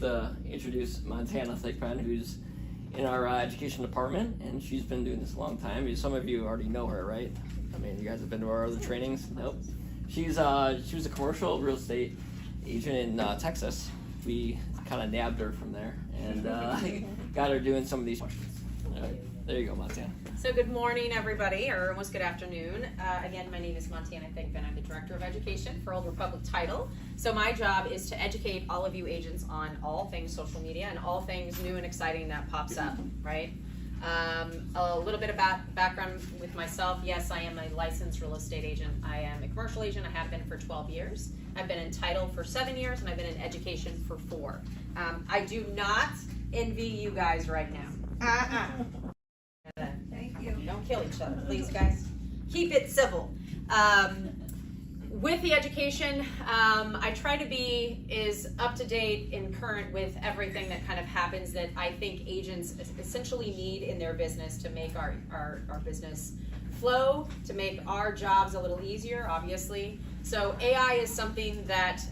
To introduce Montana Thigpen, who's in our education department, and she's been doing this a long time. Some of you already know her, right? I mean, you guys have been to our other trainings. Nope. She was a commercial real estate agent in Texas. We kind of nabbed her from there and got her doing some of these questions. All right, there you go, Montana. So good morning, everybody, or almost good afternoon. Again, my name is Montana Thigpen. I'm the Director of Education for Old Republic Title. So my job is to educate all of you agents on all things social media and all things new and exciting that pops up, right? A little bit about background with myself. Yes, I am a licensed real estate agent. I am a commercial agent. I have been for 12 years. I've been in title for 7 years, and I've been in education for 4. I do not envy you guys right now. Thank you. Don't kill each other, please, guys. Keep it civil. With the education, I try to be as up to date and current with everything that kind of happens that I think agents essentially need in their business to make our business flow, to make our jobs a little easier, obviously. So AI is something that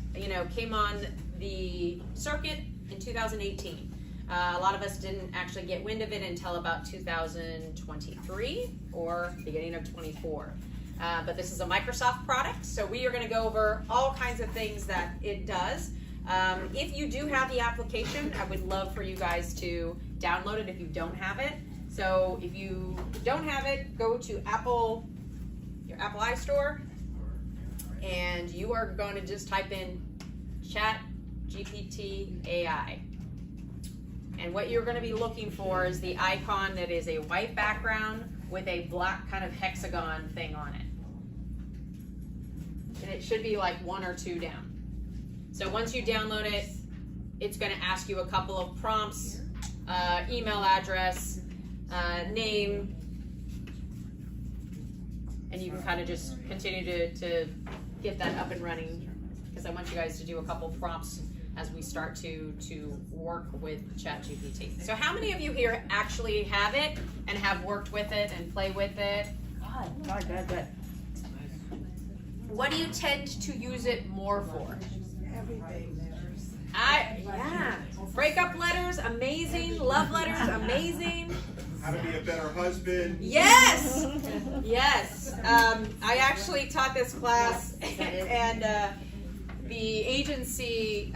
came on the circuit in 2018. A lot of us didn't actually get wind of it until about 2023 or beginning of 24. But this is a Microsoft product, so we are going to go over all kinds of things that it does. If you do have the application, I would love for you guys to download it if you don't have it. So if you don't have it, go to your Apple iStore, and you are going to just type in ChatGPT AI. And what you're going to be looking for is the icon that is a white background with a black kind of hexagon thing on it. And it should be like 1 or 2 down. So once you download it, it's going to ask you a couple of prompts, email address, name, and you can kind of just continue to get that up and running, because I want you guys to do a couple prompts as we start to work with ChatGPT. So how many of you here actually have it and have worked with it and play with it? Good. What do you tend to use it more for? Everything. Breakup letters, amazing. Love letters, amazing. How to be a better husband. Yes. I actually taught this class, and the agency,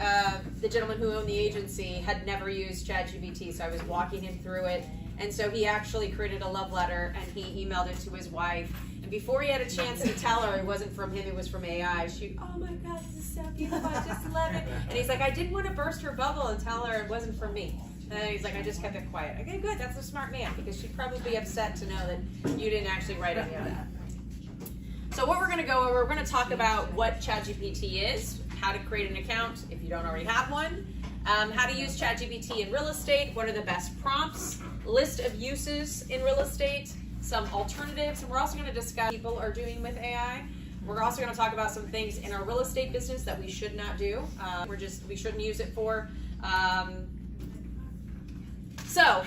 the gentleman who owned the agency had never used ChatGPT, so I was walking him through it. And so he actually created a love letter, and he emailed it to his wife. And before he had a chance to tell her it wasn't from him, it was from AI, oh my God, this is so beautiful, I just love it. And he's like, I didn't want to burst her bubble and tell her it wasn't from me. And he's like, I just kept it quiet. Okay, good, that's a smart man, because she'd probably be upset to know that you didn't actually write any of that. So what we're going to go over, we're going to talk about what ChatGPT is, how to create an account if you don't already have one, how to use ChatGPT in real estate, what are the best prompts, list of uses in real estate, some alternatives, and we're also going to discuss what people are doing with AI. We're also going to talk about some things in our real estate business that we should not do. We shouldn't use it for. So,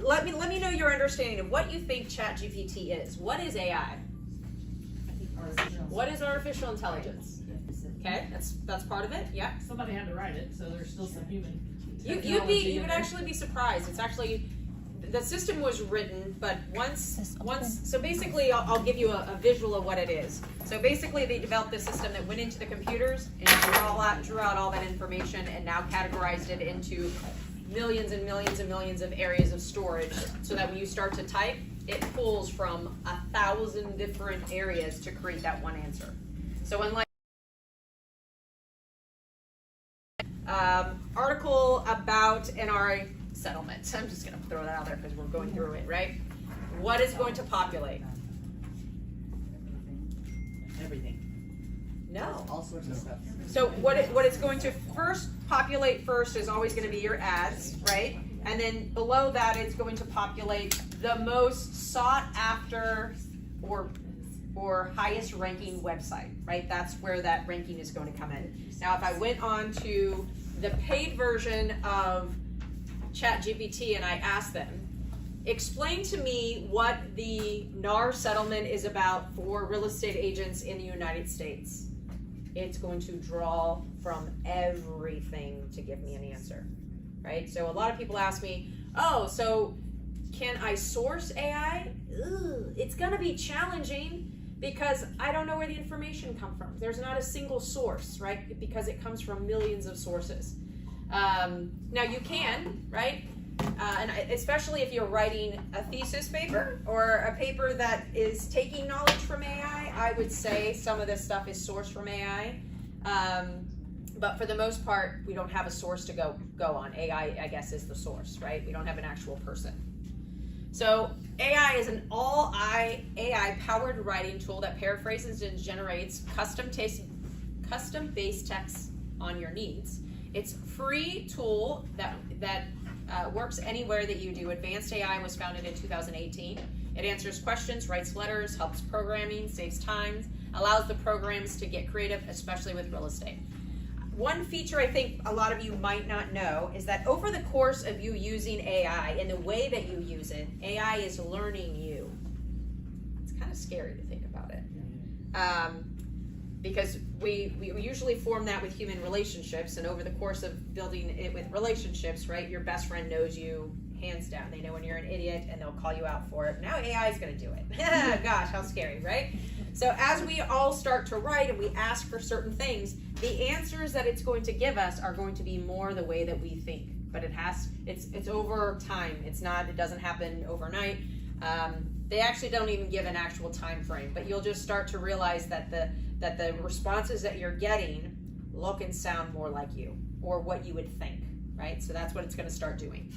let me know your understanding of what you think ChatGPT is. What is AI? What is artificial intelligence? Okay, that's part of it. Yeah. Somebody had to write it, so there's still some human. You would actually be surprised. It's actually, the system was written, but so basically I'll give you a visual of what it is. So basically they developed this system that went into the computers and drew out all that information and now categorized it into millions and millions and millions of areas of storage, so that when you start to type, it pulls from 1,000 different areas to create that one answer. So unlike article about NRA settlement. I'm just going to throw that out there because we're going through it, right? What is going to populate? Everything. No. All sorts of stuff. So what it's going to populate first is always going to be your ads, right? And then below that, it's going to populate the most sought after or highest ranking website, right? That's where that ranking is going to come in. Now, if I went on to the paid version of ChatGPT and I asked them, explain to me what the NAR settlement is about for real estate agents in the United States. it's going to draw from everything to give me an answer, right? So a lot of people ask me, oh, so can I source AI? Ugh, it's gonna be challenging because I don't know where the information comes from. There's not a single source, right? Because it comes from millions of sources. Now you can, right? And especially if you're writing a thesis paper or a paper that is taking knowledge from AI, I would say some of this stuff is sourced from AI. But for the most part, we don't have a source to go on. AI, I guess, is the source, right? We don't have an actual person. So AI is an AI powered writing tool that paraphrases and generates custom-based text on your needs. It's a free tool that works anywhere that you do. Advanced AI was founded in 2018. It answers questions, writes letters, helps programming, saves time, allows the programs to get creative, especially with real estate. One feature I think a lot of you might not know is that over the course of you using AI and the way that you use it, AI is learning you. It's kind of scary to think about it. Because we usually form that with human relationships, and over the course of building it with relationships, right, your best friend knows you hands down. They know when you're an idiot and they'll call you out for it. Now AI is going to do it. Gosh, how scary, right? So as we all start to write and we ask for certain things, the answers that it's going to give us are going to be more the way that we think. But it's over time. It doesn't happen overnight. They actually don't even give an actual time frame, but you'll just start to realize that the responses that you're getting look and sound more like you, or what you would think, right? So that's what it's going to start doing.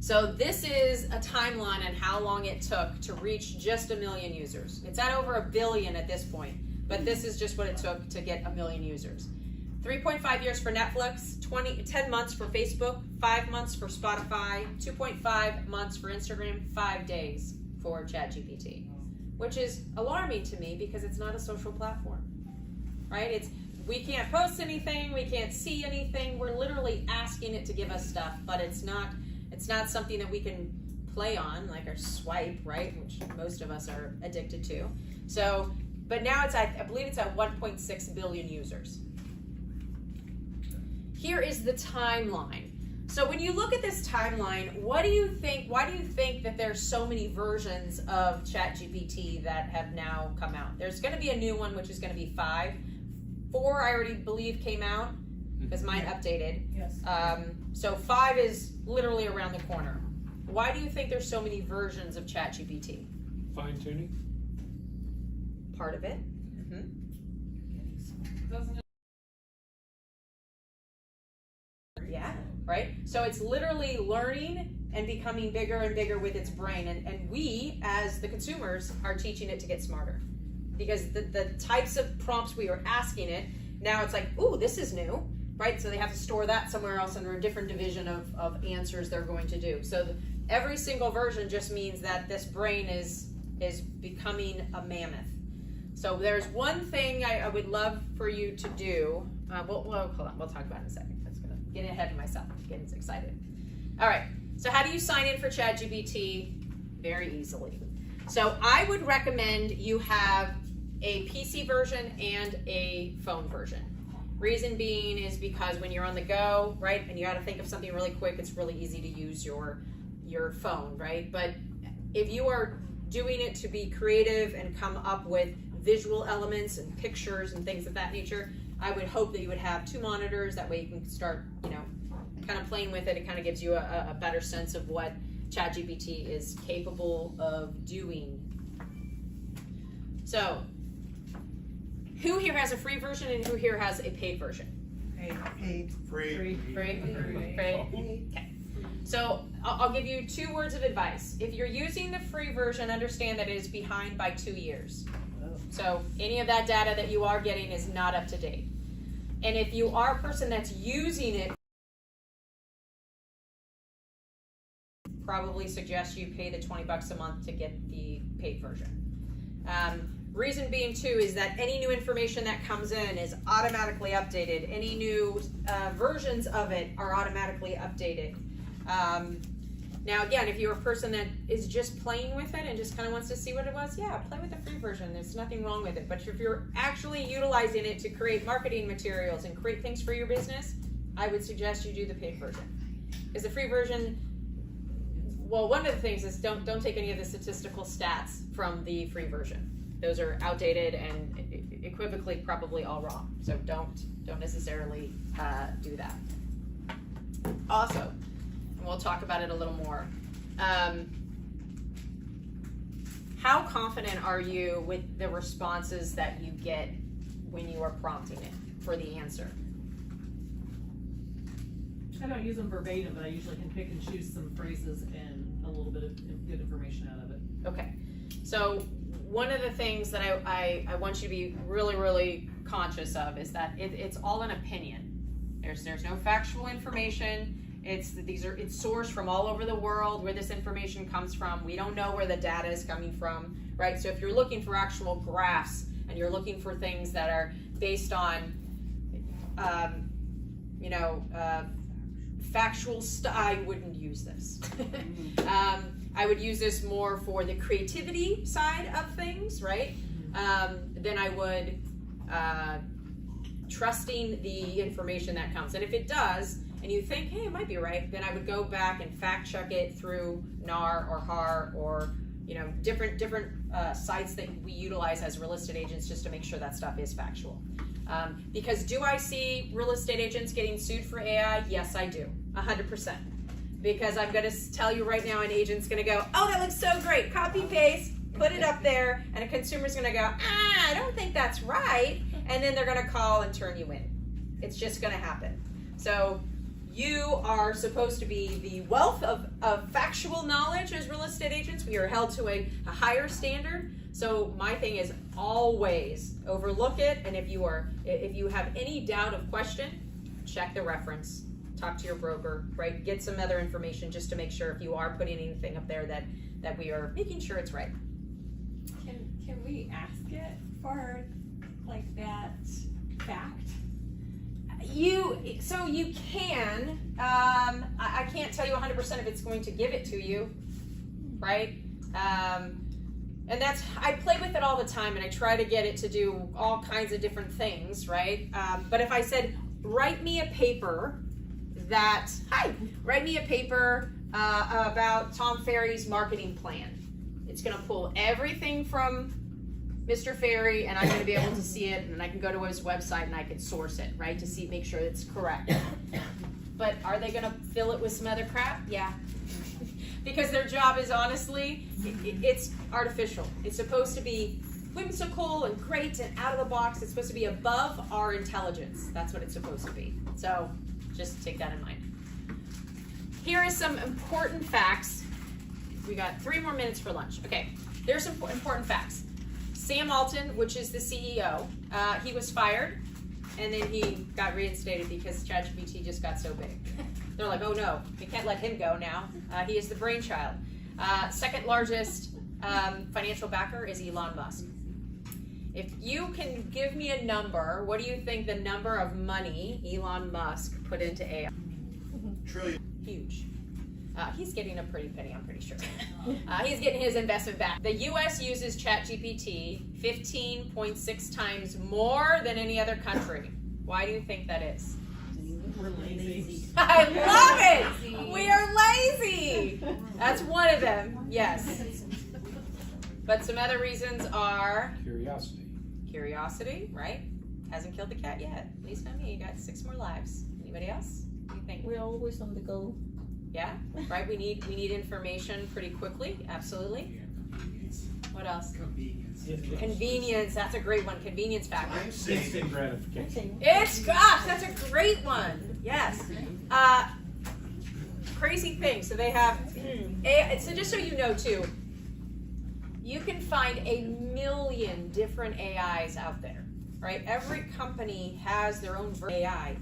So this is a timeline on how long it took to reach just 1 million users. It's at over 1 billion at this point, but this is just what it took to get 1 million users. 3.5 years for Netflix, 10 months for Facebook, 5 months for Spotify, 2.5 months for Instagram, 5 days for ChatGPT, which is alarming to me because it's not a social platform, right? We can't post anything, we can't see anything. We're literally asking it to give us stuff, but it's not something that we can play on, like our swipe, right? Which most of us are addicted to. So, but now I believe it's at 1.6 billion users. Here is the timeline. So when you look at this timeline, what do you think? Why do you think that there's so many versions of ChatGPT that have now come out? There's going to be a new one, which is going to be 5. 4, I already believe, came out because mine updated. Yes. So 5 is literally around the corner. Why do you think there's so many versions of ChatGPT? Fine tuning. Part of it. Doesn't it? Yeah, right? So it's literally learning and becoming bigger and bigger with its brain. And we, as the consumers, are teaching it to get smarter. Because the types of prompts we are asking it, now it's like, ooh, this is new, right? So they have to store that somewhere else under a different division of answers they're going to do. So every single version just means that this brain is becoming a mammoth. So there's one thing I would love for you to do. Hold on, we'll talk about it in a second. That's gonna get ahead of myself. I'm getting excited. All right, so how do you sign in for ChatGPT? Very easily. So I would recommend you have a PC version and a phone version. Reason being is because when you're on the go, right, and you got to think of something really quick, it's really easy to use your phone, right? But if you are doing it to be creative and come up with visual elements and pictures and things of that nature, I would hope that you would have 2 monitors. That way you can start, kind of playing with it. It kind of gives you a better sense of what ChatGPT is capable of doing. So, who here has a free version and who here has a paid version? Paid. Free. Free? Okay. So, I'll give you 2 words of advice. If you're using the free version, understand that it is behind by 2 years. So, any of that data that you are getting is not up to date. And if you are a person that's using it, probably suggest you pay the $20 a month to get the paid version. Reason being too is that any new information that comes in is automatically updated. Any new versions of it are automatically updated. Now again, if you're a person that is just playing with it and just kind of wants to see what it was, yeah, play with the free version. There's nothing wrong with it. But if you're actually utilizing it to create marketing materials and create things for your business, I would suggest you do the paid version. Because the free version, well, one of the things is don't take any of the statistical stats from the free version. Those are outdated and equivocally probably all wrong. So don't necessarily do that. Also, and we'll talk about it a little more. How confident are you with the responses that you get when you are prompting it for the answer? I don't use them verbatim, but I usually can pick and choose some phrases and a little bit of good information out of it. Okay, so one of the things that I want you to be really, really conscious of is that it's all an opinion. There's no factual information. It's sourced from all over the world where this information comes from. We don't know where the data is coming from, right? So if you're looking for actual graphs and you're looking for things that are based on, factual stuff, I wouldn't use this. I would use this more for the creativity side of things, right? Then I would trusting the information that comes. And if it does, and you think, hey, it might be right, then I would go back and fact check it through NAR or HAR or different sites that we utilize as real estate agents just to make sure that stuff is factual. Because do I see real estate agents getting sued for AI? Yes, I do, 100%. Because I'm going to tell you right now, an agent's going to go, oh, that looks so great, copy paste, put it up there, and a consumer's going to go, I don't think that's right, and then they're going to call and turn you in. It's just going to happen. So you are supposed to be the wealth of factual knowledge as real estate agents. We are held to a higher standard. So my thing is always overlook it, and if you have any doubt of question, check the reference, talk to your broker, right? Get some other information just to make sure if you are putting anything up there that we are making sure it's right. Can we ask it for like that fact? You can. I can't tell you 100% if it's going to give it to you, right? And I play with it all the time, and I try to get it to do all kinds of different things, right? But if I said, write me a paper about Tom Ferry's marketing plan, it's going to pull everything from Mr. Ferry, and I'm going to be able to see it, and I can go to his website and I can source it, right, to make sure it's correct. But are they going to fill it with some other crap? Yeah. Because their job is honestly, it's artificial. It's supposed to be whimsical and great and out of the box. It's supposed to be above our intelligence. That's what it's supposed to be. So just take that in mind. Here is some important facts. We got 3 more minutes for lunch. Okay, there's some important facts. Sam Alton, which is the CEO, he was fired, and then he got reinstated because ChatGPT just got so big. They're like, oh no, we can't let him go now. He is the brainchild. Second largest financial backer is Elon Musk. If you can give me a number, what do you think the number of money Elon Musk put into AI? Trillion. Huge. He's getting a pretty penny, I'm pretty sure. He's getting his investment back. The U.S. uses ChatGPT 15.6 times more than any other country. Why do you think that is? We're lazy. I love it! We are lazy! That's one of them, yes. But some other reasons are... Curiosity, right? Hasn't killed the cat yet. At least not me. You got 6 more lives. Anybody else? What do you think? We're always on the go. Yeah, right? We need information pretty quickly. Absolutely. What else? Convenience. That's a great one. Convenience factor. Instant gratification. That's a great one. Yes. Crazy thing. So they have. So just so you know too, you can find 1 million different AIs out there, right? Every company has their own AI.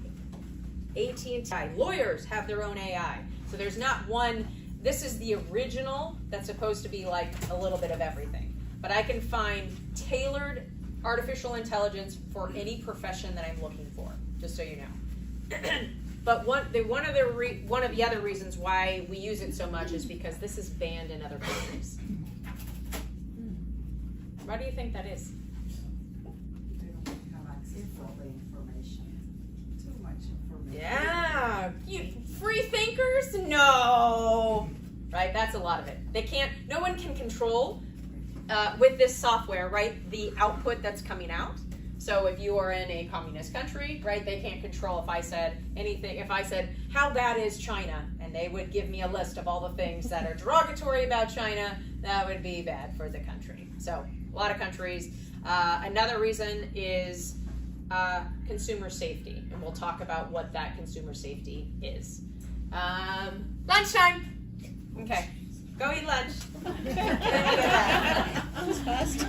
AT&T, lawyers have their own AI. So there's not one, this is the original that's supposed to be like a little bit of everything. But I can find tailored artificial intelligence for any profession that I'm looking for, just so you know. But one of the other reasons why we use it so much is because this is banned in other countries. Why do you think that is? They don't have access to all the information. Too much information. Yeah, you free thinkers? No, right? That's a lot of it. They can't. No one can control with this software, right? The output that's coming out. So if you are in a communist country, right, they can't control if I said anything. If I said, "How bad is China?" and they would give me a list of all the things that are derogatory about China, that would be bad for the country. So a lot of countries. Another reason is consumer safety, and we'll talk about what that consumer safety is. Lunchtime. Okay, go eat lunch. I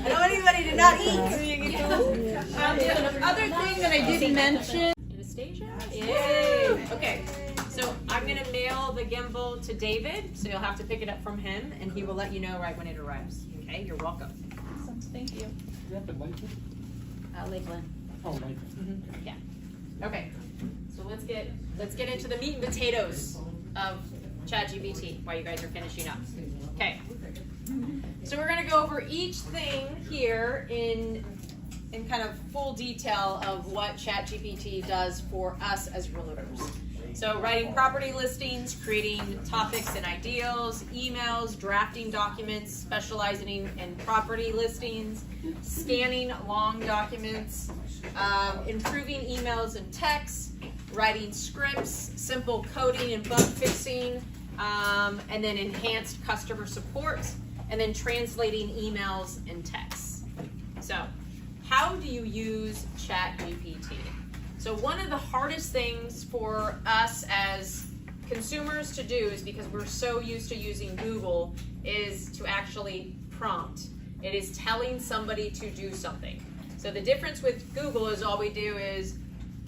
don't want anybody to not eat. The other thing that I didn't mention. Anastasia? Yay! Okay, so I'm gonna mail the gimbal to David, so you'll have to pick it up from him, and he will let you know right when it arrives. Okay, you're welcome. Awesome, thank you. You're up in Lakewood? Lakeland. Oh, Lakewood. Yeah. Okay. So let's get into the meat and potatoes of ChatGPT while you guys are finishing up. Okay. So we're going to go over each thing here in kind of full detail of what ChatGPT does for us as realtors. So writing property listings, creating topics and ideals, emails, drafting documents, specializing in property listings, scanning long documents, improving emails and texts, writing scripts, simple coding and bug fixing, and then enhanced customer support, and then translating emails and texts. So how do you use ChatGPT? So one of the hardest things for us as consumers to do is because we're so used to using Google is to actually prompt. It is telling somebody to do something. So the difference with Google is all we do is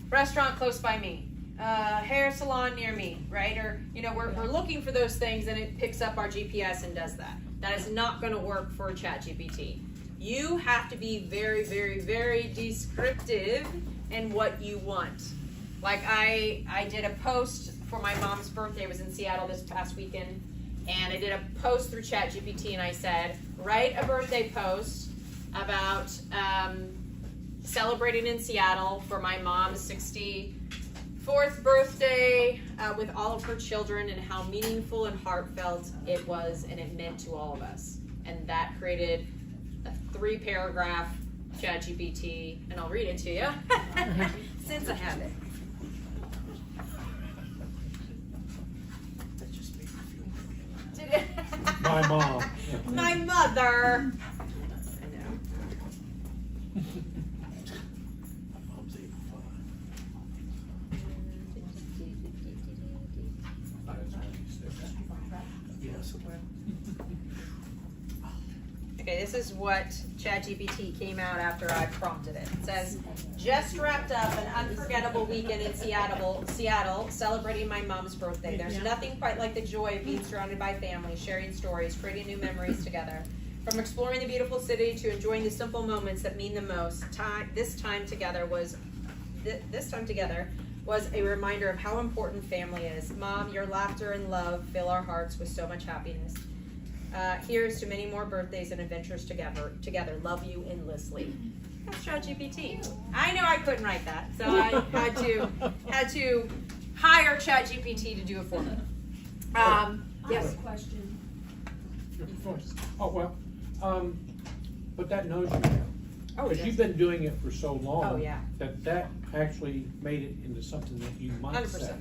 restaurant close by me, hair salon near me, right? Or, we're looking for those things and it picks up our GPS and does that. That is not going to work for ChatGPT. You have to be very, very, very descriptive in what you want. Like I did a post for my mom's birthday. I was in Seattle this past weekend, and I did a post through ChatGPT, and I said, write a birthday post about celebrating in Seattle for my mom's 64th birthday with all of her children, and how meaningful and heartfelt it was, and it meant to all of us. And that created a 3-paragraph ChatGPT, and I'll read it to you since I have it. My mom. My mother. I know. Mom's 85. Yes. Okay, this is what ChatGPT came out after I prompted it. It says, just wrapped up an unforgettable weekend in Seattle, celebrating my mom's birthday. There's nothing quite like the joy of being surrounded by family, sharing stories, creating new memories together. From exploring the beautiful city to enjoying the simple moments that mean the most, this time together was a reminder of how important family is. Mom, your laughter and love fill our hearts with so much happiness. Here's to many more birthdays and adventures together. Love you endlessly. That's ChatGPT. I know I couldn't write that, so I had to hire ChatGPT to do it for me. I Yes. have a question. Oh, well, but that knows you now. Oh, Because yes. you've been doing it for so long. Oh, yeah. That actually made it into something that you might 100%. say.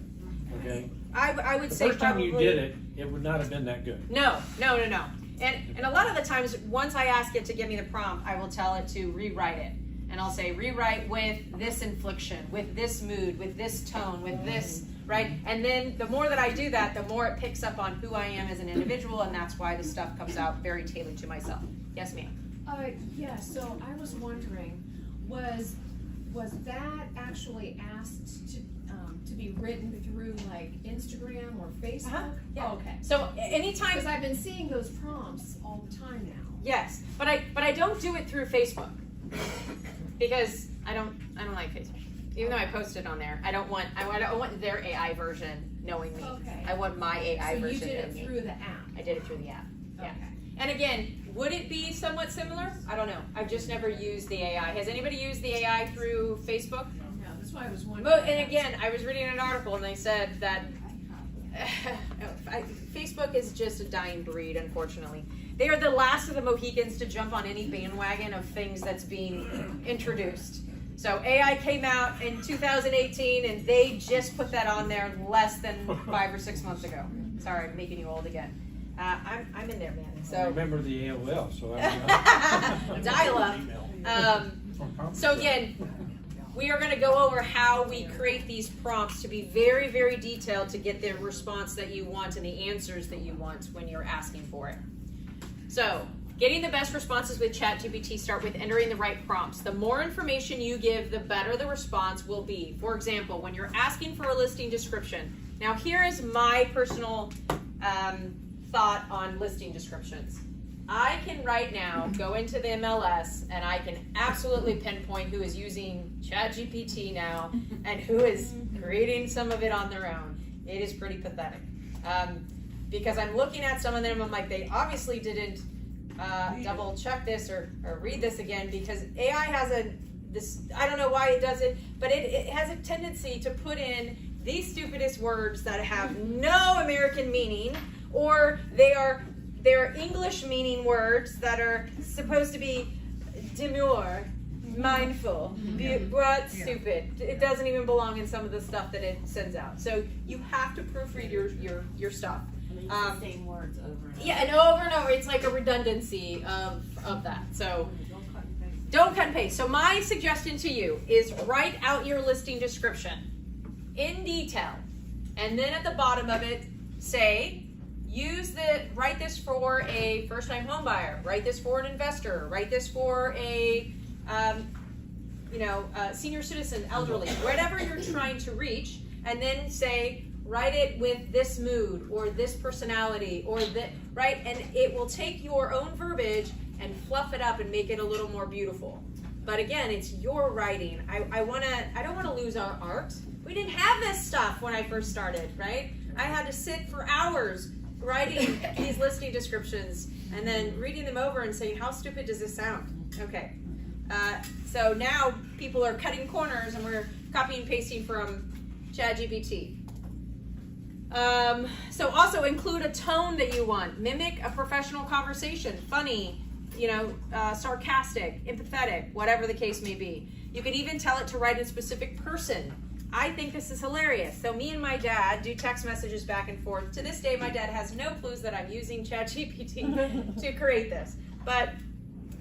Okay? I would The say first time probably. you did it, it would not have been that good. No. And a lot of the times, once I ask it to give me the prompt, I will tell it to rewrite it. And I'll say, rewrite with this inflection, with this mood, with this tone, with this, right? And then the more that I do that, the more it picks up on who I am as an individual, and that's why the stuff comes out very tailored to myself. Yes, ma'am. Yeah, so I was wondering, was that actually asked to be written through like Instagram or Facebook? Yeah. Oh, okay. So anytime, Because I've been seeing those prompts all the time now. yes, but I don't do it through Facebook because I don't like Facebook. Even though I posted on there, I don't want their AI version knowing me. Okay. I want my AI So version you did knowing it me. through the app? I did it through the app. Yeah. Okay. And again, would it be somewhat similar? I don't know. I've just never used the AI. Has anybody used the AI through Facebook? Yeah, that's why I was wondering. Well, and again, I was reading an article and they said that Facebook is just a dying breed, unfortunately. They are the last of the Mohicans to jump on any bandwagon of things that's being introduced. So AI came out in 2018 and they just put that on there less than 5 or 6 months ago. Sorry, I'm making you old again. I'm in there, man. I So remember the AOL, so I dial up. So again, we are going to go over how we create these prompts to be very, very detailed to get the response that you want and the answers that you want when you're asking for it. So, getting the best responses with ChatGPT start with entering the right prompts. The more information you give, the better the response will be. For example, when you're asking for a listing description. Now, here is my personal thought on listing descriptions. I can right now go into the MLS and I can absolutely pinpoint who is using ChatGPT now and who is creating some of it on their own. It is pretty pathetic. Because I'm looking at some of them, I'm like, they obviously didn't double check this or read this again, because AI has I don't know why it does it, but it has a tendency to put in the stupidest words that have no American meaning, or they're English meaning words that are supposed to be demure, mindful, but stupid. It doesn't even belong in some of the stuff that it sends out. So you have to proofread your stuff. The same words over and over. Yeah, and over. It's like a redundancy of that. So don't cut and paste. So my suggestion to you is write out your listing description in detail, and then at the bottom of it say, write this for a first-time home buyer, write this for an investor, write this for a senior citizen, elderly, whatever you're trying to reach, and then say, write it with this mood or this personality or that, right? And it will take your own verbiage and fluff it up and make it a little more beautiful. But again, it's your writing. I don't want to lose our art. We didn't have this stuff when I first started, right? I had to sit for hours writing these listing descriptions and then reading them over and saying, how stupid does this sound? Okay. So now people are cutting corners and we're copying and pasting from ChatGPT. So also include a tone that you want. Mimic a professional conversation, funny, sarcastic, empathetic, whatever the case may be. You can even tell it to write in a specific person. I think this is hilarious. So me and my dad do text messages back and forth. To this day, my dad has no clues that I'm using ChatGPT to create this. But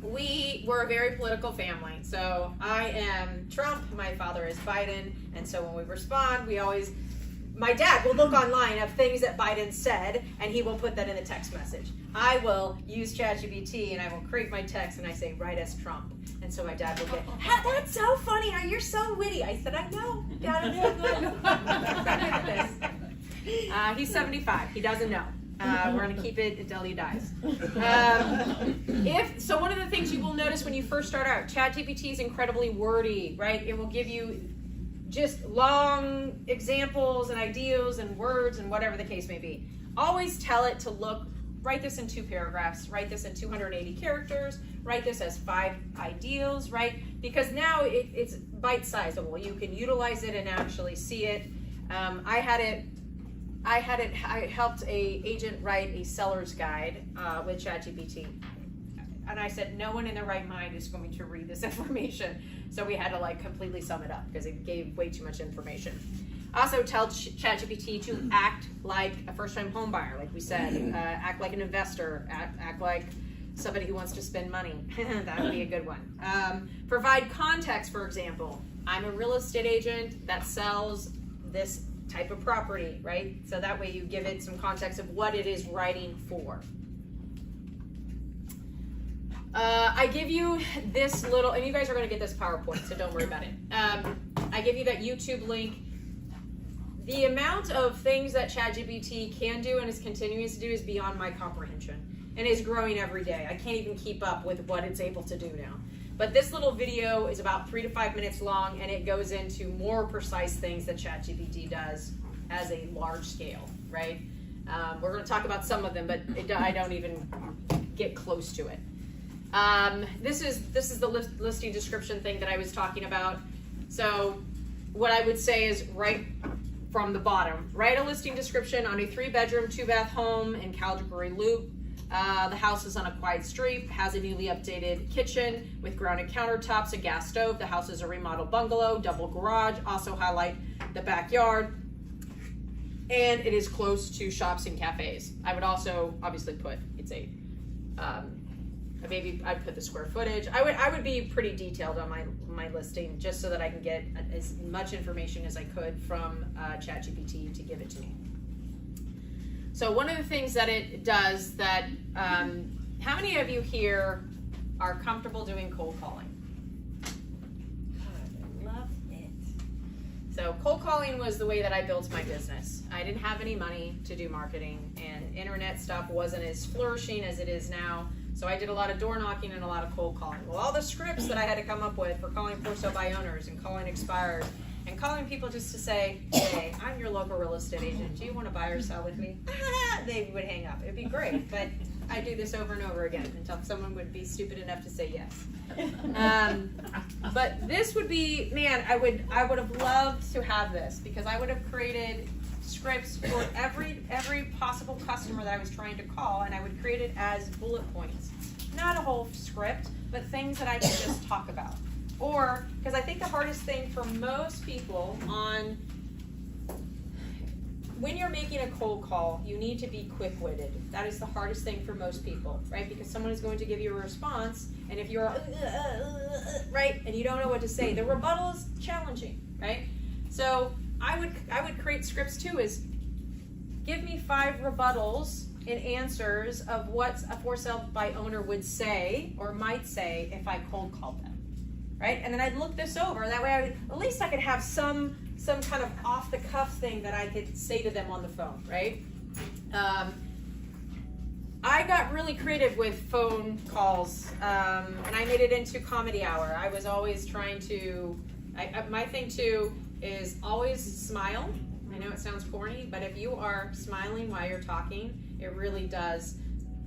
we were a very political family. So I am Trump, my father is Biden, and so when we respond, my dad will look online of things that Biden said, and he will put that in the text message. I will use ChatGPT, and I will create my text, and I say, write as Trump. And so my dad will get, that's so funny, you're so witty. I said, I know, Dad, I'm so good. He's 75, he doesn't know. We're going to keep it until he dies. So one of the things you will notice when you first start out, ChatGPT is incredibly wordy, right? It will give you just long examples and ideas and words and whatever the case may be. Always tell it to write this in 2 paragraphs, write this in 280 characters, write this as 5 ideals, right? Because now it's bite-sizable. You can utilize it and actually see it. I helped a agent write a seller's guide with ChatGPT. And I said, no one in their right mind is going to read this information. So we had to completely sum it up because it gave way too much information. Also tell ChatGPT to act like a first-time home buyer, like we said. Act like an investor. Act like somebody who wants to spend money. That would be a good one. Provide context, for example. I'm a real estate agent that sells this type of property, right? So that way you give it some context of what it is writing for. I give you this little, and you guys are going to get this PowerPoint, so don't worry about it. I give you that YouTube link. The amount of things that ChatGPT can do and is continuing to do is beyond my comprehension. and is growing every day. I can't even keep up with what it's able to do now. But this little video is about 3 to 5 minutes long, and it goes into more precise things that ChatGPT does as a large scale, right? We're going to talk about some of them, but I don't even get close to it. This is the listing description thing that I was talking about. So what I would say is right from the bottom, write a listing description on a 3-bedroom, 2-bath home in Calgary Loop. The house is on a quiet street, has a newly updated kitchen with granite countertops, a gas stove. The house is a remodeled bungalow, double garage. Also highlight the backyard. And it is close to shops and cafes. I would also obviously put, it's a, maybe I'd put the square footage. I would be pretty detailed on my listing just so that I can get as much information as I could from ChatGPT to give it to me. So one of the things that it does that, how many of you here are comfortable doing cold calling? I love it. So cold calling was the way that I built my business. I didn't have any money to do marketing, and internet stuff wasn't as flourishing as it is now. So I did a lot of door knocking and a lot of cold calling. Well, all the scripts that I had to come up with for calling for sale by owners and calling expireds and calling people just to say, hey, I'm your local real estate agent. Do you want to buy or sell with me? They would hang up. It'd be great, but I do this over and over again until someone would be stupid enough to say yes. But this would be, man, I would have loved to have this, because I would have created scripts for every possible customer that I was trying to call, and I would create it as bullet points. Not a whole script, but things that I could just talk about. Or, because I think the hardest thing for most people when you're making a cold call, you need to be quick-witted. That is the hardest thing for most people, right? Because someone is going to give you a response, and if you're, right, and you don't know what to say, the rebuttal is challenging, right? So I would create scripts too, is give me 5 rebuttals and answers of what a for sale by owner would say or might say if I cold called them, right? And then I'd look this over, and that way at least I could have some kind of off the cuff thing that I could say to them on the phone, right? I got really creative with phone calls, and I made it into comedy hour. I was always trying to, my thing too is always smile. I know it sounds corny, but if you are smiling while you're talking, it really does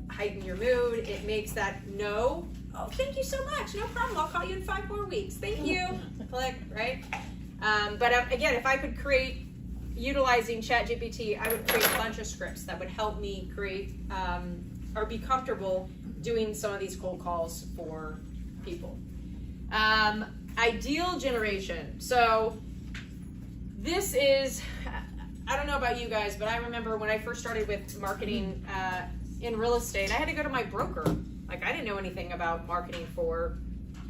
heighten your mood. It makes that oh, thank you so much, no problem, I'll call you in 5 more weeks, thank you, click, right? But again, if I could create, utilizing ChatGPT, I would create a bunch of scripts that would help me create or be comfortable doing some of these cold calls for people. Ideal generation. So this is, I don't know about you guys, but I remember when I first started with marketing in real estate, I had to go to my broker. Like, I didn't know anything about marketing for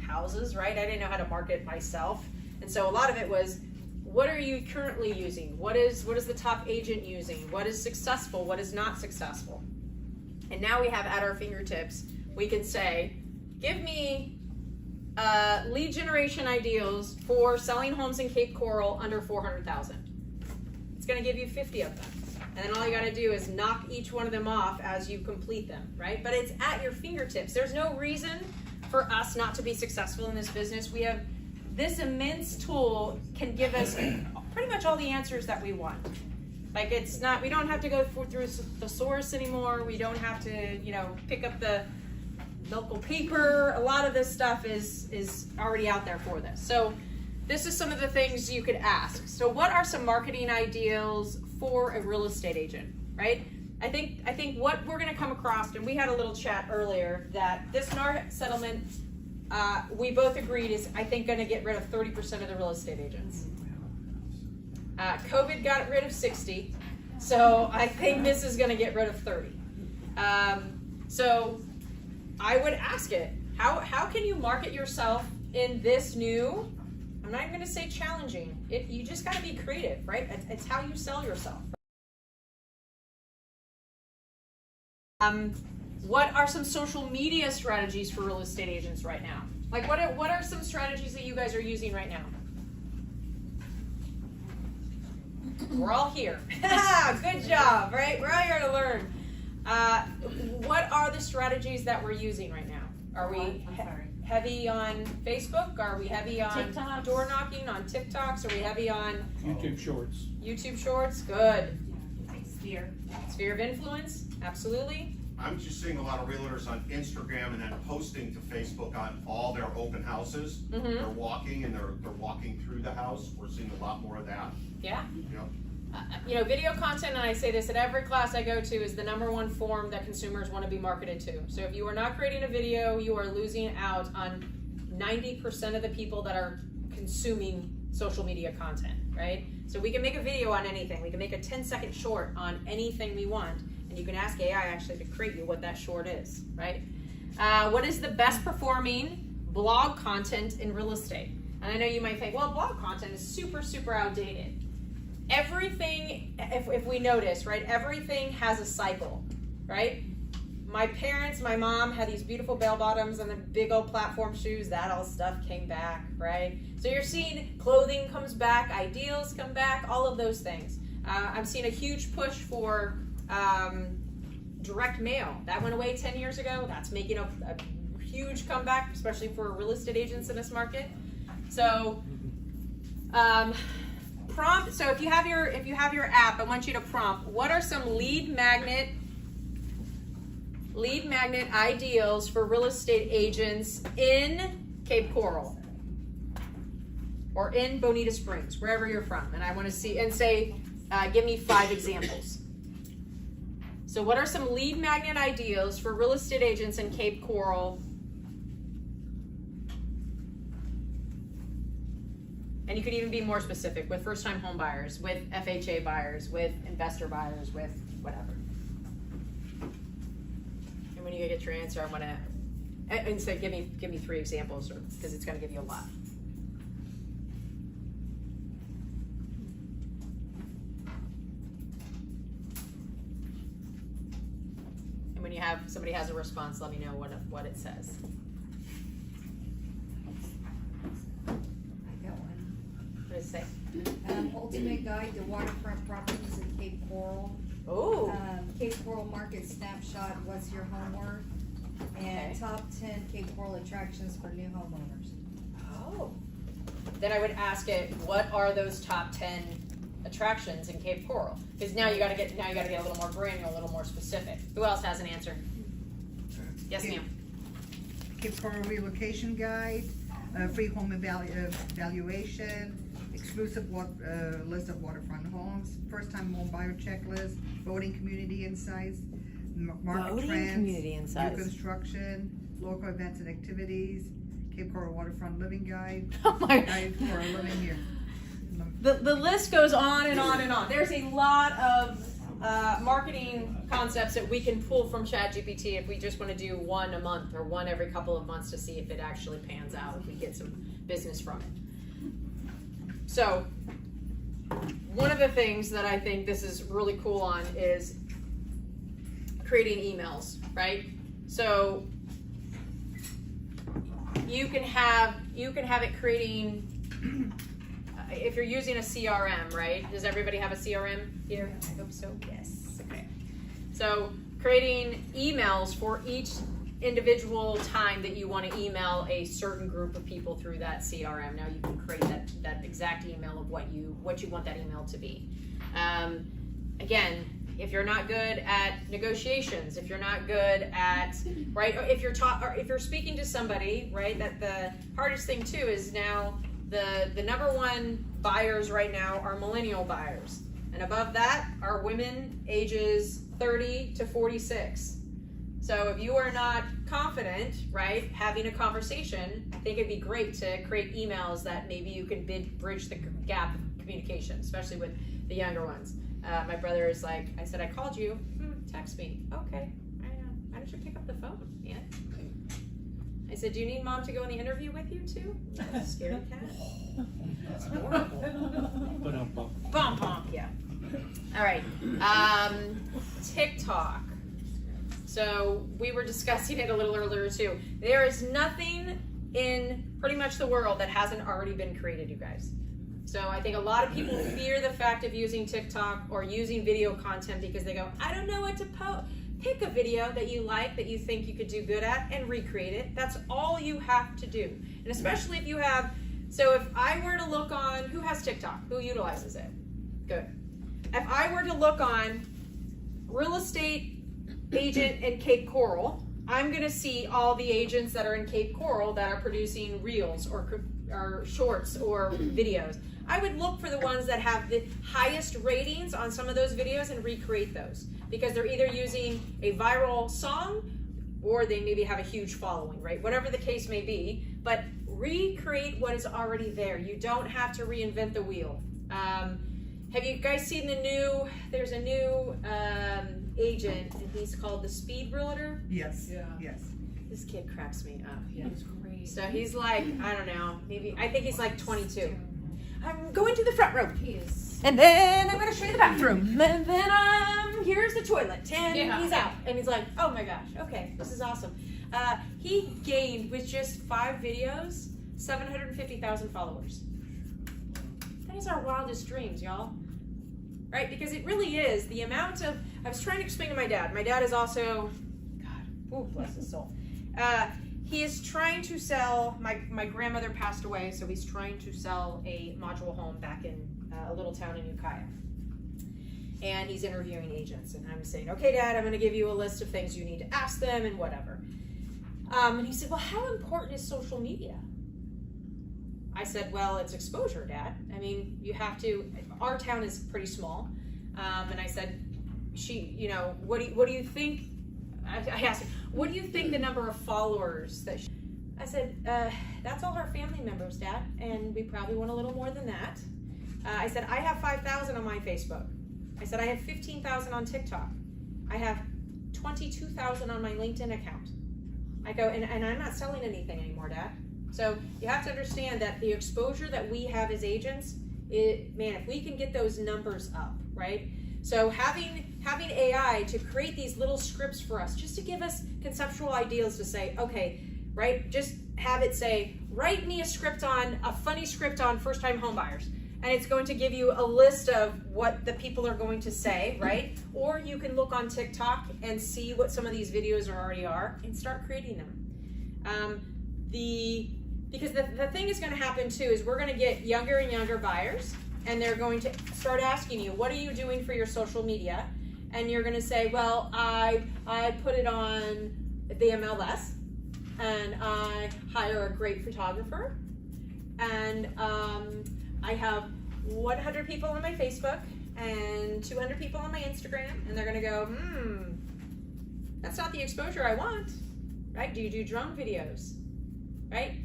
houses, right? I didn't know how to market myself. And so a lot of it was, what are you currently using? What is the top agent using? What is successful? What is not successful? And now we have at our fingertips, we can say, give me lead generation ideals for selling homes in Cape Coral under 400,000. It's going to give you 50 of them. And then all you got to do is knock each one of them off as you complete them, right? But it's at your fingertips. There's no reason for us not to be successful in this business. We have this immense tool can give us pretty much all the answers that we want. Like, it's not, we don't have to go through the source anymore. We don't have to, pick up the local paper. A lot of this stuff is already out there for this. So this is some of the things you could ask. So what are some marketing ideals for a real estate agent, right? I think what we're gonna come across, and we had a little chat earlier, that this NAR settlement, we both agreed is, I think, gonna get rid of 30% of the real estate agents. COVID got rid of 60, so I think this is gonna get rid of 30. So I would ask it, how can you market yourself in this new, I'm not even gonna say challenging, you just gotta be creative, right? It's how you sell yourself. What are some social media strategies for real estate agents right now? Like, what are some strategies that you guys are using right now? We're all here. Good job, right? We're all here to learn. What are the strategies that we're using right now? Are we I'm sorry. heavy on Facebook? Are we heavy on TikToks. door knocking, on TikToks? Are we heavy on YouTube Shorts. YouTube Shorts? Good. Sphere. Sphere of influence? Absolutely. I'm just seeing a lot of realtors on Instagram and then posting to Facebook on all their open houses. Mhm. They're walking and they're walking through the house. We're seeing a lot more of that. Yeah. You know, You know, video content, and I say this at every class I go to, is the number one form that consumers want to be marketed to. So if you are not creating a video, you are losing out on 90% of the people that are consuming social media content, right? So we can make a video on anything. We can make a 10-second short on anything we want, and you can ask AI actually to create you what that short is, right? What is the best performing blog content in real estate? And I know you might think, well, blog content is super, super outdated. Everything, if we notice, right, everything has a cycle, right? My parents, my mom had these beautiful bell bottoms and the big old platform shoes. That all stuff came back, right? So you're seeing clothing comes back, ideals come back, all of those things. I'm seeing a huge push for direct mail. That went away 10 years ago. That's making a huge comeback, especially for real estate agents in this market. So, prompt. So if you have your app, I want you to prompt, what are some lead magnet ideals for real estate agents in Cape Coral or in Bonita Springs, wherever you're from? And I want to see, and say, give me 5 examples. So what are some lead magnet ideals for real estate agents in Cape Coral? And you could even be more specific with first-time home buyers, with FHA buyers, with investor buyers, with whatever. And when you get your answer, I want to, and say, give me 3 examples, because it's going to give you a lot. And when somebody has a response, let me know what it says. What does it say? Ultimate guide to waterfront properties in Cape Coral. Oh. Cape Coral market snapshot, what's your home worth? And Okay. top 10 Cape Coral attractions for new homeowners. Oh. Then I would ask it, what are those top 10 attractions in Cape Coral? Because now you gotta get a little more granular, a little more specific. Who else has an answer? Yes, ma'am. Cape Coral relocation guide, free home evaluation, exclusive list of waterfront homes, first-time home buyer checklist, voting community insights, market Voting trends, community insights. new construction, local events and activities, Cape Coral waterfront living guide, Oh my. guide for living here. The list goes on and on and on. There's a lot of marketing concepts that we can pull from ChatGPT if we just want to do one a month or one every couple of months to see if it actually pans out, if we get some business from it. So, one of the things that I think this is really cool on is creating emails, right? So, you can have it creating, if you're using a CRM, right? Does everybody have a CRM here? I hope so. Yes. Okay. So creating emails for each individual time that you want to email a certain group of people through that CRM. Now you can create that exact email of what you want that email to be. Again, if you're not good at negotiations, if you're not good at, right, or if you're speaking to somebody, right, that the hardest thing too is now the number one buyers right now are millennial buyers. And above that are women ages 30 to 46. So if you are not confident, right, having a conversation, I think it'd be great to create emails that maybe you can bridge the gap of communication, especially with the younger ones. My brother is like, I said, I called you, text me. Okay, I know. Why don't you pick up the phone? Yeah. I said, do you need mom to go in the interview with you too? Scary cat. That's horrible. Bum bum. Yeah. All right. TikTok. So we were discussing it a little earlier too. There is nothing in pretty much the world that hasn't already been created, you guys. So I think a lot of people fear the fact of using TikTok or using video content because they go, I don't know what to pick a video that you like, that you think you could do good at, and recreate it. That's all you have to do. And especially if you have, so if I were to look on, who has TikTok? Who utilizes it? Good. If I were to look on real estate agent in Cape Coral, I'm going to see all the agents that are in Cape Coral that are producing reels or shorts or videos. I would look for the ones that have the highest ratings on some of those videos and recreate those, because they're either using a viral song or they maybe have a huge following, right? Whatever the case may be, but recreate what is already there. You don't have to reinvent the wheel. Have you guys seen there's a new agent, and he's called the Speed Realtor? Yes, Yeah. yes. This kid cracks me up. He was great. So he's like, I don't know, I think he's like 22. I'm going to the front room. He is. And then I'm going to show you the bathroom. And then here's the toilet. And he's out. And he's like, oh my gosh, okay, this is awesome. He gained, with just 5 videos, 750,000 followers. That is our wildest dreams, y'all. Right? Because it really is the amount of, I was trying to explain to my dad. My dad is also, God, oh, bless his soul. He is trying to sell, my grandmother passed away, so he's trying to sell a module home back in a little town in Ukiah. And he's interviewing agents, and I'm saying, okay, Dad, I'm going to give you a list of things you need to ask them and whatever. And he said, well, how important is social media? I said, well, it's exposure, Dad. I mean, you have to, our town is pretty small. And I said, what do you think? I asked her, what do you think the number of followers that I said, that's all our family members, Dad, and we probably want a little more than that. I said, I have 5,000 on my Facebook. I said, I have 15,000 on TikTok. I have 22,000 on my LinkedIn account. I go, and I'm not selling anything anymore, Dad. So you have to understand that the exposure that we have as agents, man, if we can get those numbers up, right? So having AI to create these little scripts for us, just to give us conceptual ideas to say, okay, right, just have it say, write me a funny script on first-time home buyers. And it's going to give you a list of what the people are going to say, right? Or you can look on TikTok and see what some of these videos already are and start creating them. Because the thing is going to happen too is we're going to get younger and younger buyers, and they're going to start asking you, what are you doing for your social media? And you're going to say, well, I put it on the MLS, and I hire a great photographer, and I have 100 people on my Facebook and 200 people on my Instagram, and they're going to go, that's not the exposure I want, right? Do you do drone videos, right?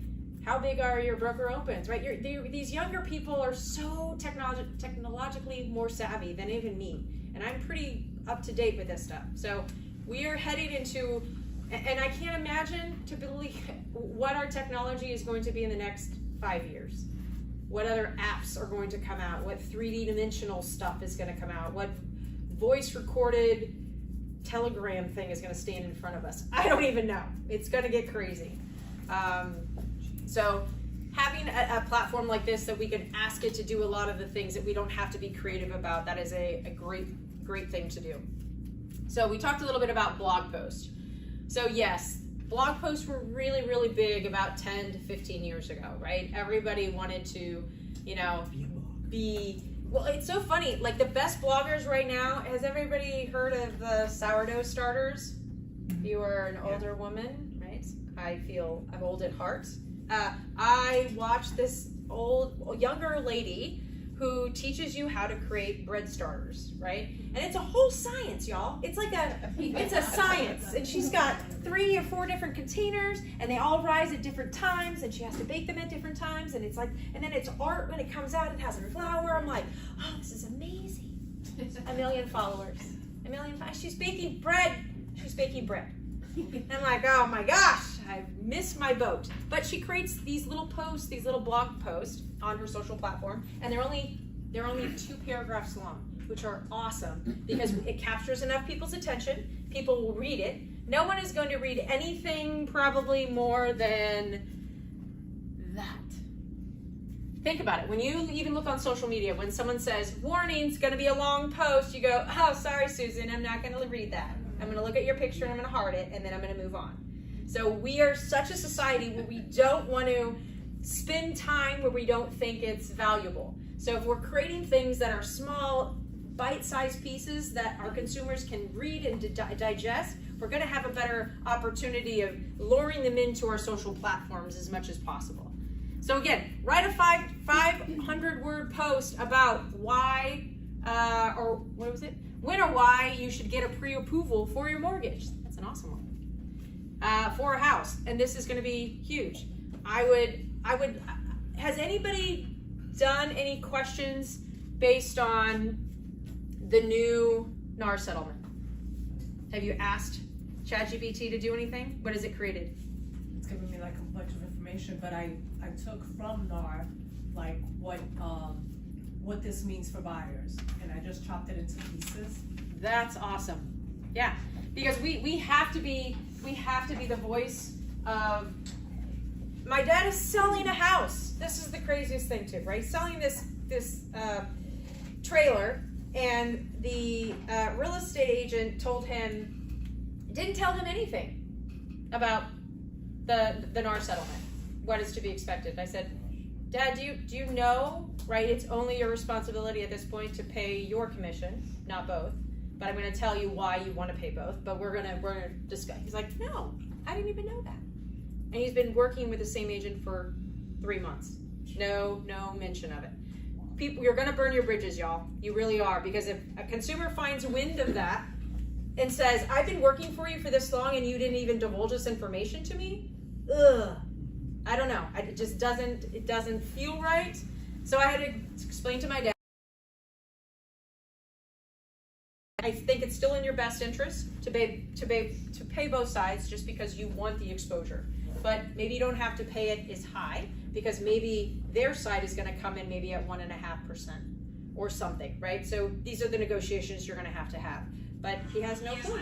How big are your broker opens, right? These younger people are so technologically more savvy than even me, and I'm pretty up to date with this stuff. So we are heading into, and I can't imagine to believe what our technology is going to be in the next 5 years. What other apps are going to come out? What 3D dimensional stuff is going to come out? What voice recorded telegram thing is going to stand in front of us? I don't even know. It's going to get crazy. So having a platform like this that we can ask it to do a lot of the things that we don't have to be creative about, that is a great thing to do. So we talked a little bit about blog posts. So yes, blog posts were really, really big about 10 to 15 years ago, right? Everybody wanted to, well, it's so funny, like the best bloggers right now, has everybody heard of the sourdough starters? If you are an older woman, right? I feel I'm old at heart. I watched this younger lady who teaches you how to create bread starters, right? And it's a whole science, y'all. It's like it's a science. And she's got 3 or 4 different containers, and they all rise at different times, and she has to bake them at different times, and it's like, and then it's art when it comes out, it has a flour. I'm like, oh, this is amazing. 1 million followers. 1 million, she's baking bread. She's baking bread. I'm like, oh my gosh, I missed my boat. But she creates these little posts, these little blog posts on her social platform, and they're only 2 paragraphs long, which are awesome because it captures enough people's attention. People will read it. No one is going to read anything probably more than that. Think about it. When you even look on social media, when someone says, warning, it's going to be a long post, you go, oh, sorry, Susan, I'm not going to read that. I'm gonna look at your picture and I'm gonna heart it, and then I'm gonna move on. So we are such a society where we don't want to spend time where we don't think it's valuable. So if we're creating things that are small, bite-sized pieces that our consumers can read and digest, we're gonna have a better opportunity of luring them into our social platforms as much as possible. So again, write a 500-word post about why, or what was it? When or why you should get a pre-approval for your mortgage. That's an awesome one. For a house, and this is going to be huge. I would. Has anybody done any questions based on the new NAR settlement? Have you asked ChatGPT to do anything? What has it created? It's giving me like a bunch of information, but I took from NAR like what this means for buyers, and I just chopped it into pieces. That's awesome. Yeah, because we have to be the voice of. My dad is selling a house. This is the craziest thing too, right? Selling this trailer, and the real estate agent didn't tell him anything about the NAR settlement. What is to be expected? I said, Dad, do you know, right? It's only your responsibility at this point to pay your commission, not both. But I'm going to tell you why you want to pay both. But we're gonna discuss. He's like, no, I didn't even know that. And he's been working with the same agent for 3 months. No mention of it. People, you're going to burn your bridges, y'all. You really are, because if a consumer finds wind of that and says, I've been working for you for this long and you didn't even divulge this information to me, I don't know. It just doesn't feel right. So I had to explain to my dad. I think it's still in your best interest to pay both sides, just because you want the exposure. But maybe you don't have to pay it as high, because maybe their side is going to come in maybe at 1.5% or something, right? So these are the negotiations you're going to have. But he has no clue.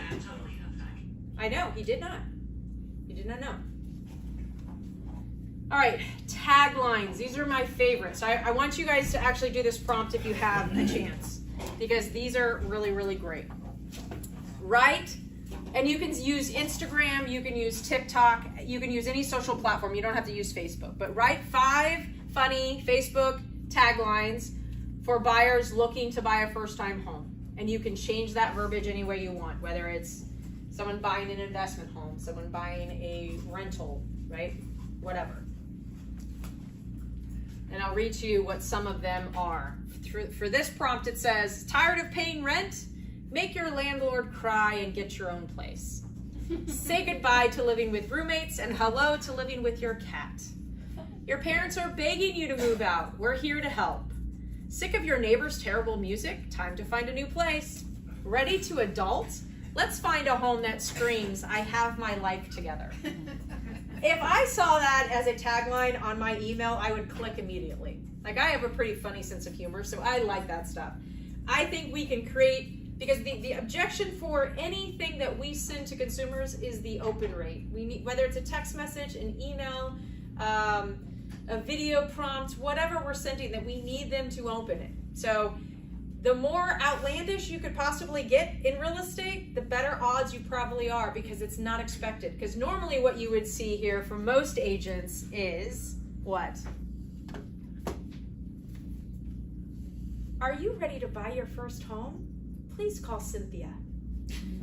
I know, he did not. He did not know. All right, taglines. These are my favorites. I want you guys to actually do this prompt if you have a chance, because these are really, really great. Write, and you can use Instagram, you can use TikTok, you can use any social platform. You don't have to use Facebook, but write 5 funny Facebook taglines for buyers looking to buy a first-time home. And you can change that verbiage any way you want, whether it's someone buying an investment home, someone buying a rental, right? Whatever. And I'll read to you what some of them are. For this prompt, it says, tired of paying rent? Make your landlord cry and get your own place. Say goodbye to living with roommates and hello to living with your cat. Your parents are begging you to move out. We're here to help. Sick of your neighbor's terrible music? Time to find a new place. Ready to adult? Let's find a home that screams, I have my life together. If I saw that as a tagline on my email, I would click immediately. Like, I have a pretty funny sense of humor, so I like that stuff. I think we can create, because the objection for anything that we send to consumers is the open rate. We need, whether it's a text message, an email, a video prompt, whatever we're sending, that we need them to open it. So the more outlandish you could possibly get in real estate, the better odds you probably are, because it's not expected. Because normally what you would see here from most agents is what? Are you ready to buy your first home? Please call Cynthia.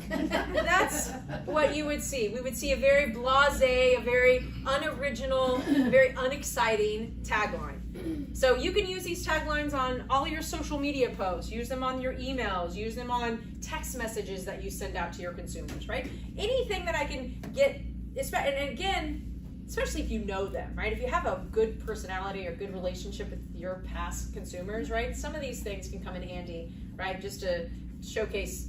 That's what you would see. We would see a very blasé, a very unoriginal, a very unexciting tagline. So you can use these taglines on all your social media posts, use them on your emails, use them on text messages that you send out to your consumers, right? Anything that I can get, and again, especially if you know them, right? If you have a good personality or good relationship with your past consumers, right? Some of these things can come in handy, right? Just to showcase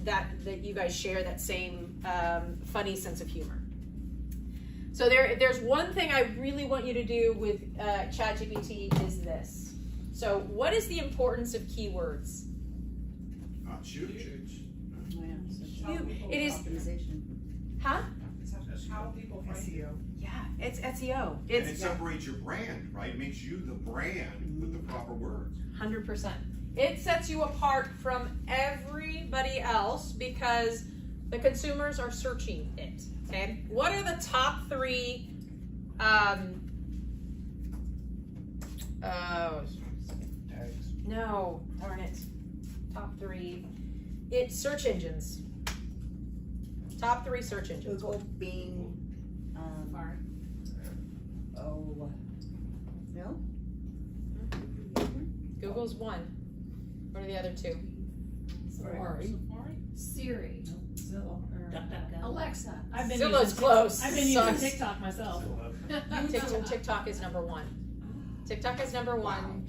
that you guys share that same funny sense of humor. So there's one thing I really want you to do with ChatGPT is this. So what is the importance of keywords? Huge. It is, huh? How people find SEO. Yeah, it's SEO. And it separates your brand, right? It makes you the brand with the proper words. 100%. It sets you apart from everybody else, because The consumers are searching it, okay? What are the top 3, Tags. no, darn it. Top 3, it's search engines. Top 3 search engines. Google, Bing, oh, no? Google's 1. What are the other 2? Safari. Siri. Alexa. I've been Zillow's using close. I've been using Sucks. TikTok myself. TikTok is number 1. TikTok is number 1.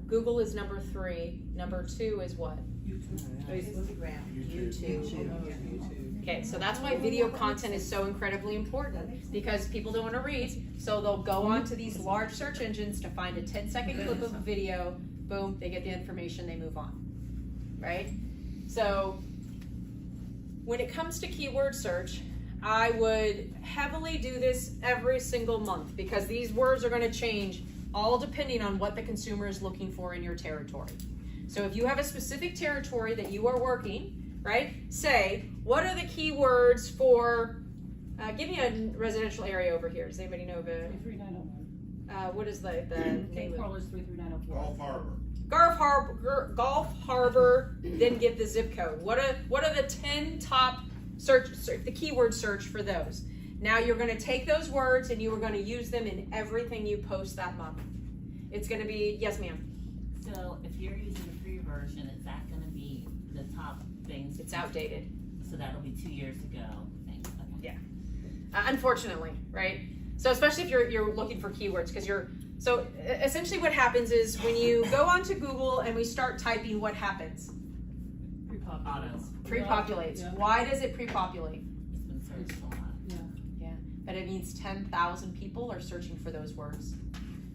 Google is number 3. Number 2 is what? Instagram, YouTube. Okay, so that's why video content is so incredibly important, because people don't want to read, so they'll go on to these large search engines to find a 10-second clip of a video, boom, they get the information, they move on, right? So when it comes to keyword search, I would heavily do this every single month, because these words are going to change all depending on what the consumer is looking for in your territory. So if you have a specific territory that you are working, right, say, what are the keywords for, give me a residential area over here. Does anybody know the, 33901. what is the name Cape of it? Coral is 33904. Gulf Harbor. Gulf Harbor, then give the zip code. What are the 10 top the keyword search for those? Now you're going to take those words and you are going to use them in everything you post that month. It's going to be, yes ma'am. So if you're using the free version, is that going to be the top things? It's outdated. So that'll be 2 years ago things. Okay. Yeah. Unfortunately, right? So especially if you're looking for keywords, because so essentially what happens is when you go onto Google and we start typing, what happens? Pre-populates. Yeah. Why does it pre-populate? It's been searched a lot. Yeah, but it means 10,000 people are searching for those words.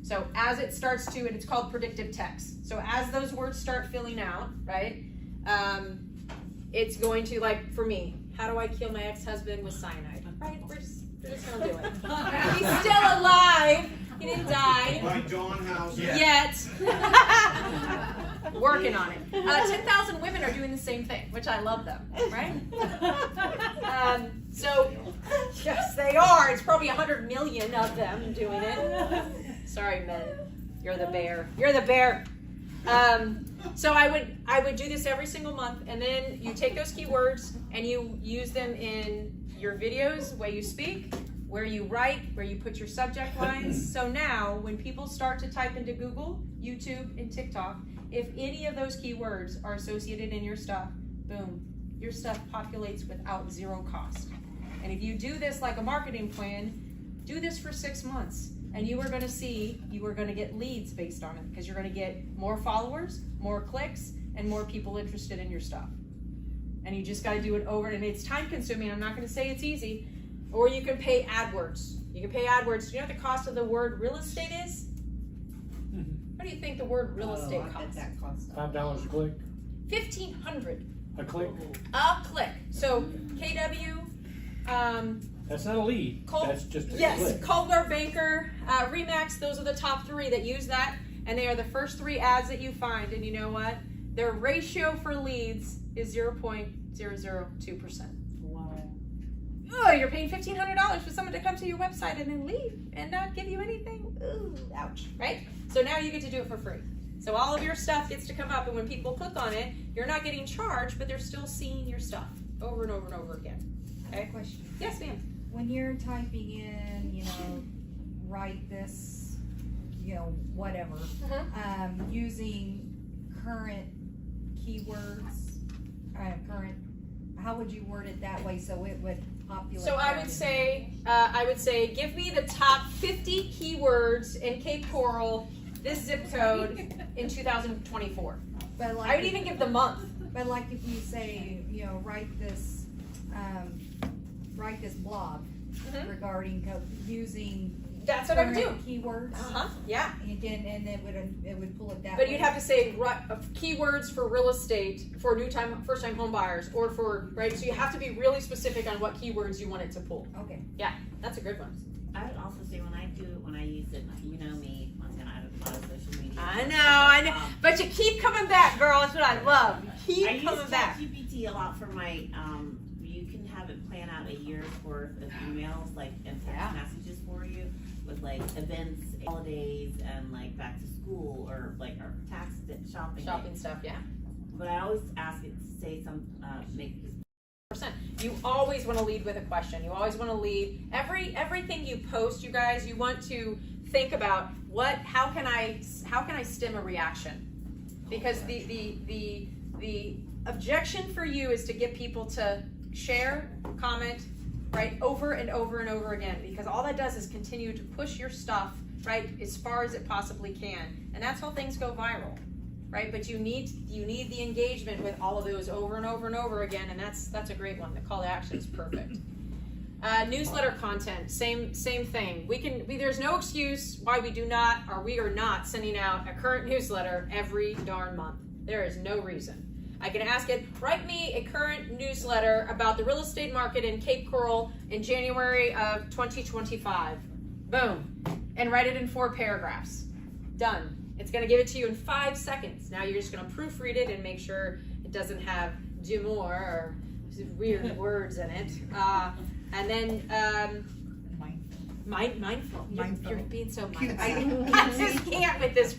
So as it starts to, and it's called predictive text. So as those words start filling out, right, it's going to, like for me, how do I kill my ex-husband with cyanide? Right, we're just gonna do it. He's still alive. He didn't die By Dawn House. yet. Working on it. 10,000 women are doing the same thing, which I love them, right? So, yes, they are. It's probably 100 million of them doing it. Sorry, men. You're the bear. You're the bear. So I would do this every single month, and then you take those keywords and you use them in your videos, the way you speak, where you write, where you put your subject lines. So now, when people start to type into Google, YouTube, and TikTok, if any of those keywords are associated in your stuff, boom, your stuff populates without 0 cost. And if you do this like a marketing plan, do this for 6 months, and you are going to see, you are going to get leads based on it, because you're going to get more followers, more clicks, and more people interested in your stuff. And you just got to do it over, and it's time consuming. I'm not going to say it's easy. Or you can pay AdWords. You can pay AdWords. Do you know what the cost of the word real estate is? What do you think the word real estate costs? $5 a click. $1,500 A click. a click. So KW, That's not a lead. That's just a yes, click. Coldwell Banker, Remax. Those are the top 3 that use that, and they are the first 3 ads that you find. And you know what? Their ratio for leads is 0.002%. Wow. Oh, you're paying $1,500 for someone to come to your website and then leave and not give you anything. Ooh, ouch, right? So now you get to do it for free. So all of your stuff gets to come up, and when people click on it, you're not getting charged, but they're still seeing your stuff over and over and over again. Okay? Question. Yes, ma'am. When you're typing in, write this, whatever, using current keywords, how would you word it that way so it would populate? So I would say, give me the top 50 keywords in Cape Coral, this zip code in 2024. But like, I would even give the month. But like if you say, write this blog regarding using. That's what I would do. Keywords. Yeah. And it would pull it that way. But you'd have to say keywords for real estate for first time home buyers, or for, right? So you have to be really specific on what keywords you want it to pull. Okay. Yeah, that's a good one. I would also say when I use it, you know me, once again, I have a lot of social media. I know. But you keep coming back, girl. That's what I love. You keep I coming use back. ChatGPT a lot for my, you can have plan out a year's worth of emails, like, and text messages for you with like events, holidays, and like back to school or like our tax shopping. Shopping stuff, yeah. But I always ask it to say some, make. You always want to lead with a question. You always want to lead everything you post, you guys. You want to think about how can I stem a reaction? Because the objection for you is to get people to share, comment, right, over and over and over again. Because all that does is continue to push your stuff, right, as far as it possibly can, and that's how things go viral. Right, but you need the engagement with all of those over and over and over again, and that's a great one. The call to action is perfect. Newsletter content, same thing. There's no excuse why we are not sending out a current newsletter every darn month. There is no reason. I can ask it, write me a current newsletter about the real estate market in Cape Coral in January of 2025. Boom, and write it in 4 paragraphs. Done. It's going to give it to you in 5 seconds. Now you're just going to proofread it and make sure it doesn't have d'humour or weird words in it. And then mindful. You're being so mindful. I just can't with this.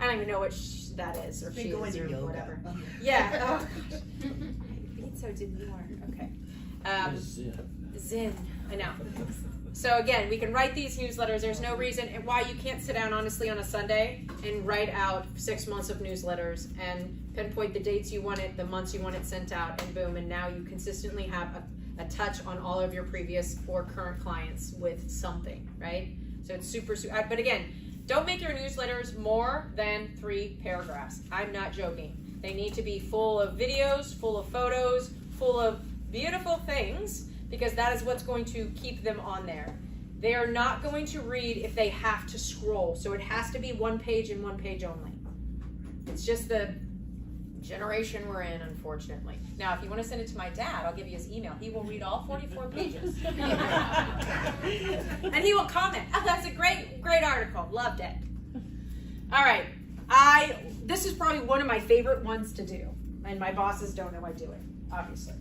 I don't even know what that is or she is or whatever. Yeah. Oh, being so demure. Okay. Zen. I know. So again, we can write these newsletters. There's no reason why you can't sit down honestly on a Sunday and write out 6 months of newsletters and pinpoint the dates you want it, the months you want it sent out, and boom, and now you consistently have a touch on all of your previous or current clients with something, right? So it's super, but again, don't make your newsletters more than 3 paragraphs. I'm not joking. They need to be full of videos, full of photos, full of beautiful things, because that is what's going to keep them on there. They are not going to read if they have to scroll, so it has to be 1 page and 1 page only. It's just the generation we're in, unfortunately. Now, if you want to send it to my dad, I'll give you his email. He will read all 44 pages. And he will comment, oh, that's a great article, loved it. All right, this is probably one of my favorite ones to do, and my bosses don't know I do it, obviously.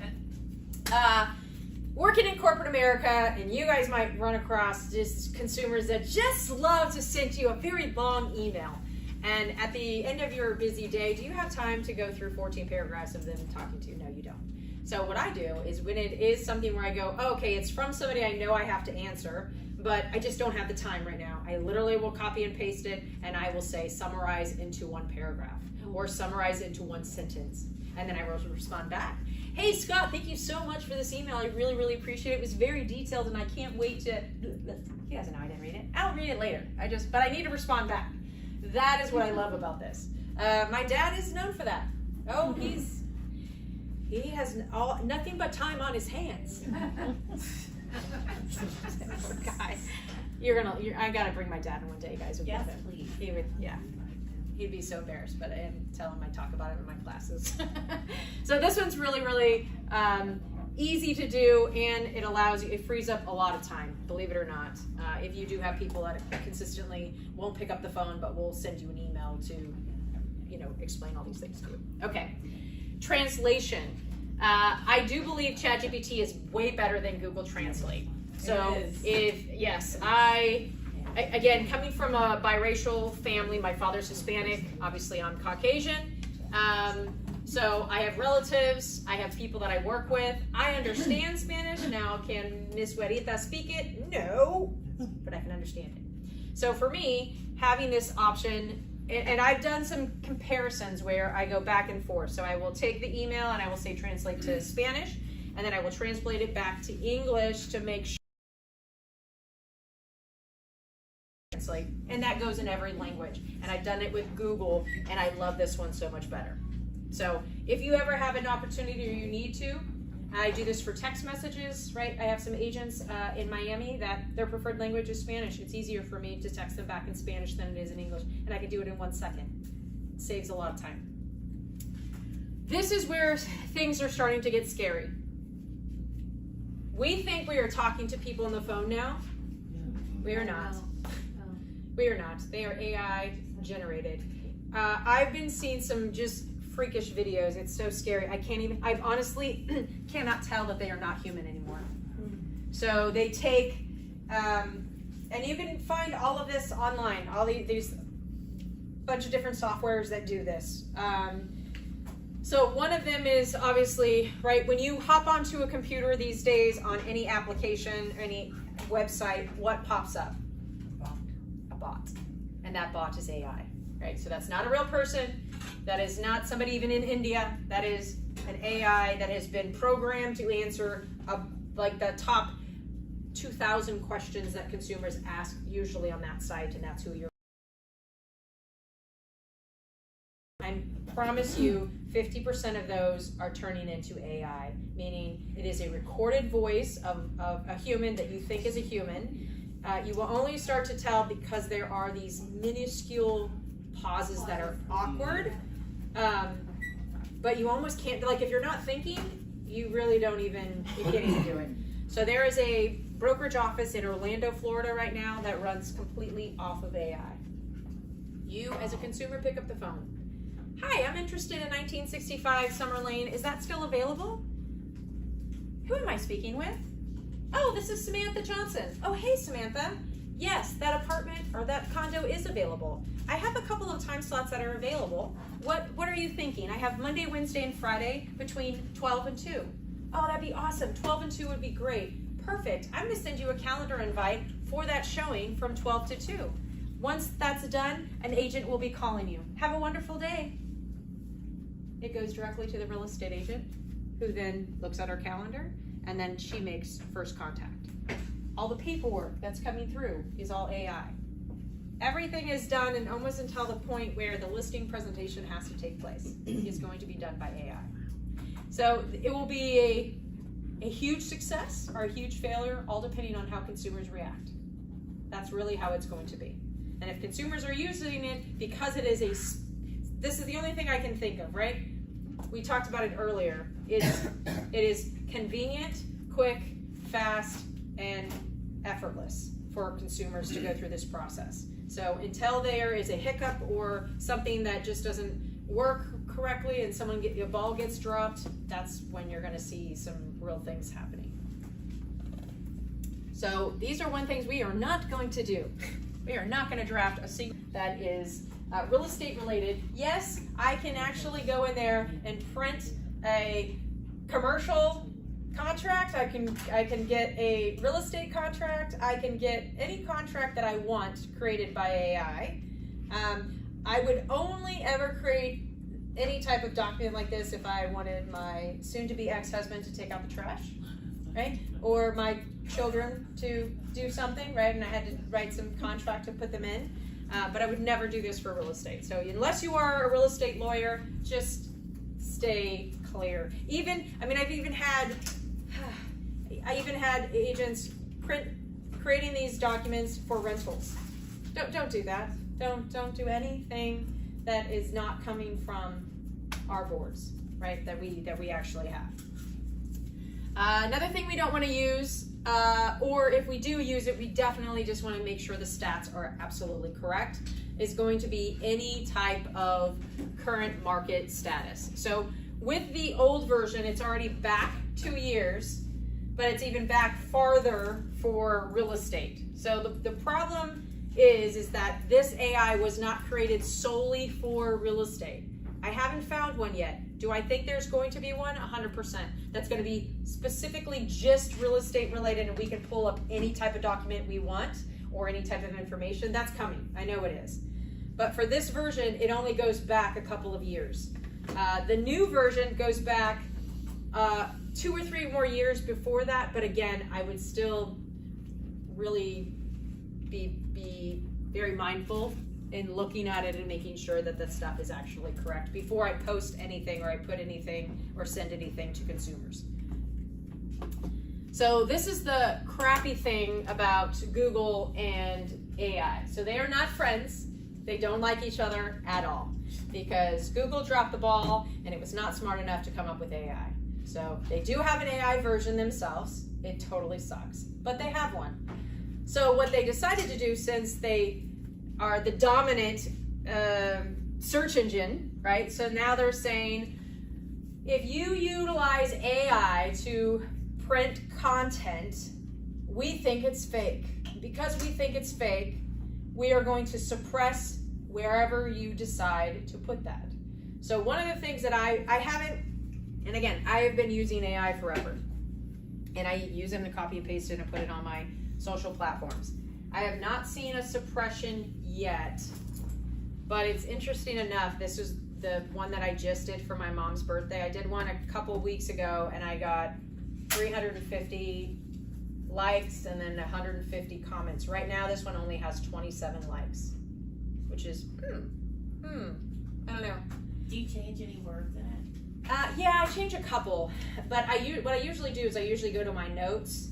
Working in corporate America, and you guys might run across just consumers that just love to send you a very long email. And at the end of your busy day, do you have time to go through 14 paragraphs of them talking to you? No, you don't. So what I do is when it is something where I go, oh, okay, it's from somebody I know I have to answer, but I just don't have the time right now. I literally will copy and paste it, and I will say summarize into 1 paragraph or summarize into 1 sentence. And then I will respond back. Hey, Scott, thank you so much for this email. I really, really appreciate it. It was very detailed, and I can't wait to... He doesn't know I didn't read it. I'll read it later. But I need to respond back. That is what I love about this. My dad is known for that. Oh, he has nothing but time on his hands. Poor guy. I gotta bring my dad in one day, guys. Yes, please. He would, yeah. He'd be so embarrassed, but I didn't tell him I talk about it in my classes. So this one's really, really easy to do, and it frees up a lot of time, believe it or not. If you do have people that consistently won't pick up the phone, but will send you an email to, explain all these things to you. Okay, translation. I do believe ChatGPT is way better than Google Translate. So again, coming from a biracial family, my father's Hispanic, obviously I'm Caucasian. So I have relatives, I have people that I work with. I understand Spanish. Now, can Miss Huerita speak it? No, but I can understand it. So for me, having this option, and I've done some comparisons where I go back and forth. So I will take the email and I will say translate to Spanish, and then I will translate it back to English to make sure. And that goes in every language, and I've done it with Google, and I love this one so much better. So if you ever have an opportunity or you need to, I do this for text messages, right? I have some agents in Miami that their preferred language is Spanish. It's easier for me to text them back in Spanish than it is in English, and I can do it in 1 second. It saves a lot of time. This is where things are starting to get scary. We think we are talking to people on the phone now. We are not. We are not. They are AI generated. I've been seeing some just freakish videos. It's so scary. I honestly cannot tell that they are not human anymore. So they take, and you can find all of this online, all these bunch of different softwares that do this. So one of them is obviously, right, when you hop onto a computer these days on any application, any website, what pops up? A bot. And that bot is AI, right? So that's not a real person. That is not somebody even in India. That is an AI that has been programmed to answer like the top 2,000 questions that consumers ask usually on that site, and that's who you're. I promise you 50% of those are turning into AI, meaning it is a recorded voice of a human that you think is a human. You will only start to tell because there are these minuscule pauses that are awkward, but you almost can't, like if you're not thinking, you really don't even, you can't even do it. So there is a brokerage office in Orlando, Florida right now that runs completely off of AI. You as a consumer pick up the phone. Hi, I'm interested in 1965 Summer Lane. Is that still available? Who am I speaking with? Oh, this is Samantha Johnson. Oh, hey, Samantha. Yes, that apartment or that condo is available. I have a couple of time slots that are available. What are you thinking? I have Monday, Wednesday, and Friday between 12 and 2. Oh, that'd be awesome. 12 and 2 would be great. Perfect. I'm going to send you a calendar invite for that showing from 12 to 2. Once that's done, an agent will be calling you. Have a wonderful day. It goes directly to the real estate agent, who then looks at her calendar, and then she makes first contact. All the paperwork that's coming through is all AI. Everything is done, and almost until the point where the listing presentation has to take place is going to be done by AI. So it will be a huge success or a huge failure, all depending on how consumers react. That's really how it's going to be. And if consumers are using it because it is this is the only thing I can think of, right? We talked about it earlier. It is convenient, quick, fast, and effortless for consumers to go through this process. So until there is a hiccup or something that just doesn't work correctly and a ball gets dropped, that's when you're going to see some real things happening. So these are one things we are not going to do. We are not going to draft a single that is real estate related. Yes, I can actually go in there and print a commercial contract. I can get a real estate contract. I can get any contract that I want created by AI. I would only ever create any type of document like this if I wanted my soon-to-be ex-husband to take out the trash, right? Or my children to do something, right? And I had to write some contract to put them in. But I would never do this for real estate. So unless you are a real estate lawyer, just stay clear. I've even had agents creating these documents for rentals. Don't do that. Don't do anything that is not coming from our boards, right? That we actually have. Another thing we don't want to use, or if we do use it, we definitely just want to make sure the stats are absolutely correct, is going to be any type of current market status. So with the old version, it's already back 2 years, but it's even back farther for real estate. So the problem is that this AI was not created solely for real estate. I haven't found one yet. Do I think there's going to be one? 100%. That's going to be specifically just real estate related, and we can pull up any type of document we want or any type of information. That's coming. I know it is. But for this version, it only goes back a couple of years. The new version goes back 2 or 3 more years before that, but again, I would still really be very mindful in looking at it and making sure that the stuff is actually correct before I post anything or I put anything or send anything to consumers. So this is the crappy thing about Google and AI. So they are not friends. They don't like each other at all because Google dropped the ball and it was not smart enough to come up with AI. So they do have an AI version themselves. It totally sucks, but they have one. So what they decided to do, since they are the dominant search engine, right? So now they're saying, if you utilize AI to print content, we think it's fake. Because we think it's fake, we are going to suppress wherever you decide to put that. So one of the things that I haven't, and again, I have been using AI forever, and I use them to copy and paste it and put it on my social platforms. I have not seen a suppression yet, but it's interesting enough. This is the one that I just did for my mom's birthday. I did one a couple weeks ago, and I got 350 likes and then 150 comments. Right now, this one only has 27 likes, which is, I don't know. Do you change any words in it? Yeah, I change a couple, but what I usually do is I usually go to my notes,